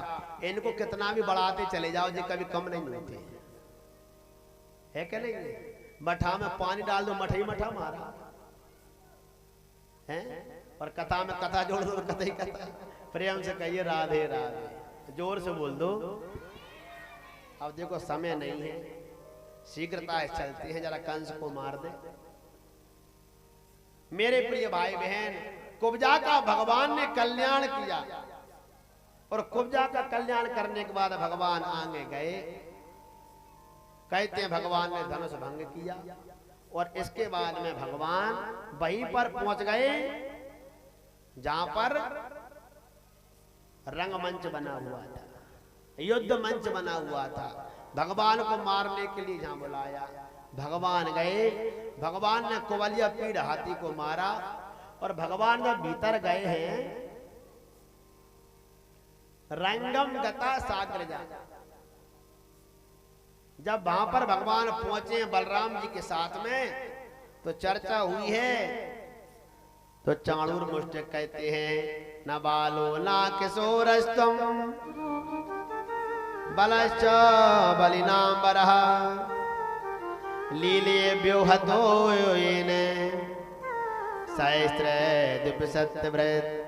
इनको कितना भी बढ़ाते चले जाओ जी कभी कम नहीं होते है क्या नहीं? मठा में पानी डाल दो, मठा ही मठा मारा है, और कथा में कथा जोड़ दो, कथा ही कथा। प्रेम से कहिए राधे राधे, जोर से बोल दो। अब देखो समय नहीं है, शीघ्रता से चलती है, जरा कंस को मार दे। मेरे प्रिय भाई बहन, कुब्जा का भगवान ने कल्याण किया, और कुब्जा का कल्याण करने के बाद भगवान आगे गए। कहते हैं भगवान ने धनुष भंग किया, और इसके बाद में भगवान वहीं पर पहुंच गए जहां पर रंगमंच बना हुआ था, युद्ध मंच बना हुआ था। भगवान को मारने के लिए जहां बुलाया, भगवान गए। भगवान ने कुबलिया पीड़ हाथी को मारा, और भगवान जब भीतर गए हैं, रंगम गता सागर जा, जब वहां पर भगवान पहुंचे बलराम जी के साथ में, तो चर्चा हुई है। तो चाणूर मुष्टिक कहते हैं, न बालो ना किशोरस्तम बलश्च बलिनाम बरहा लीले व्योहतो सहस्त्र दिव्य सत्य व्रत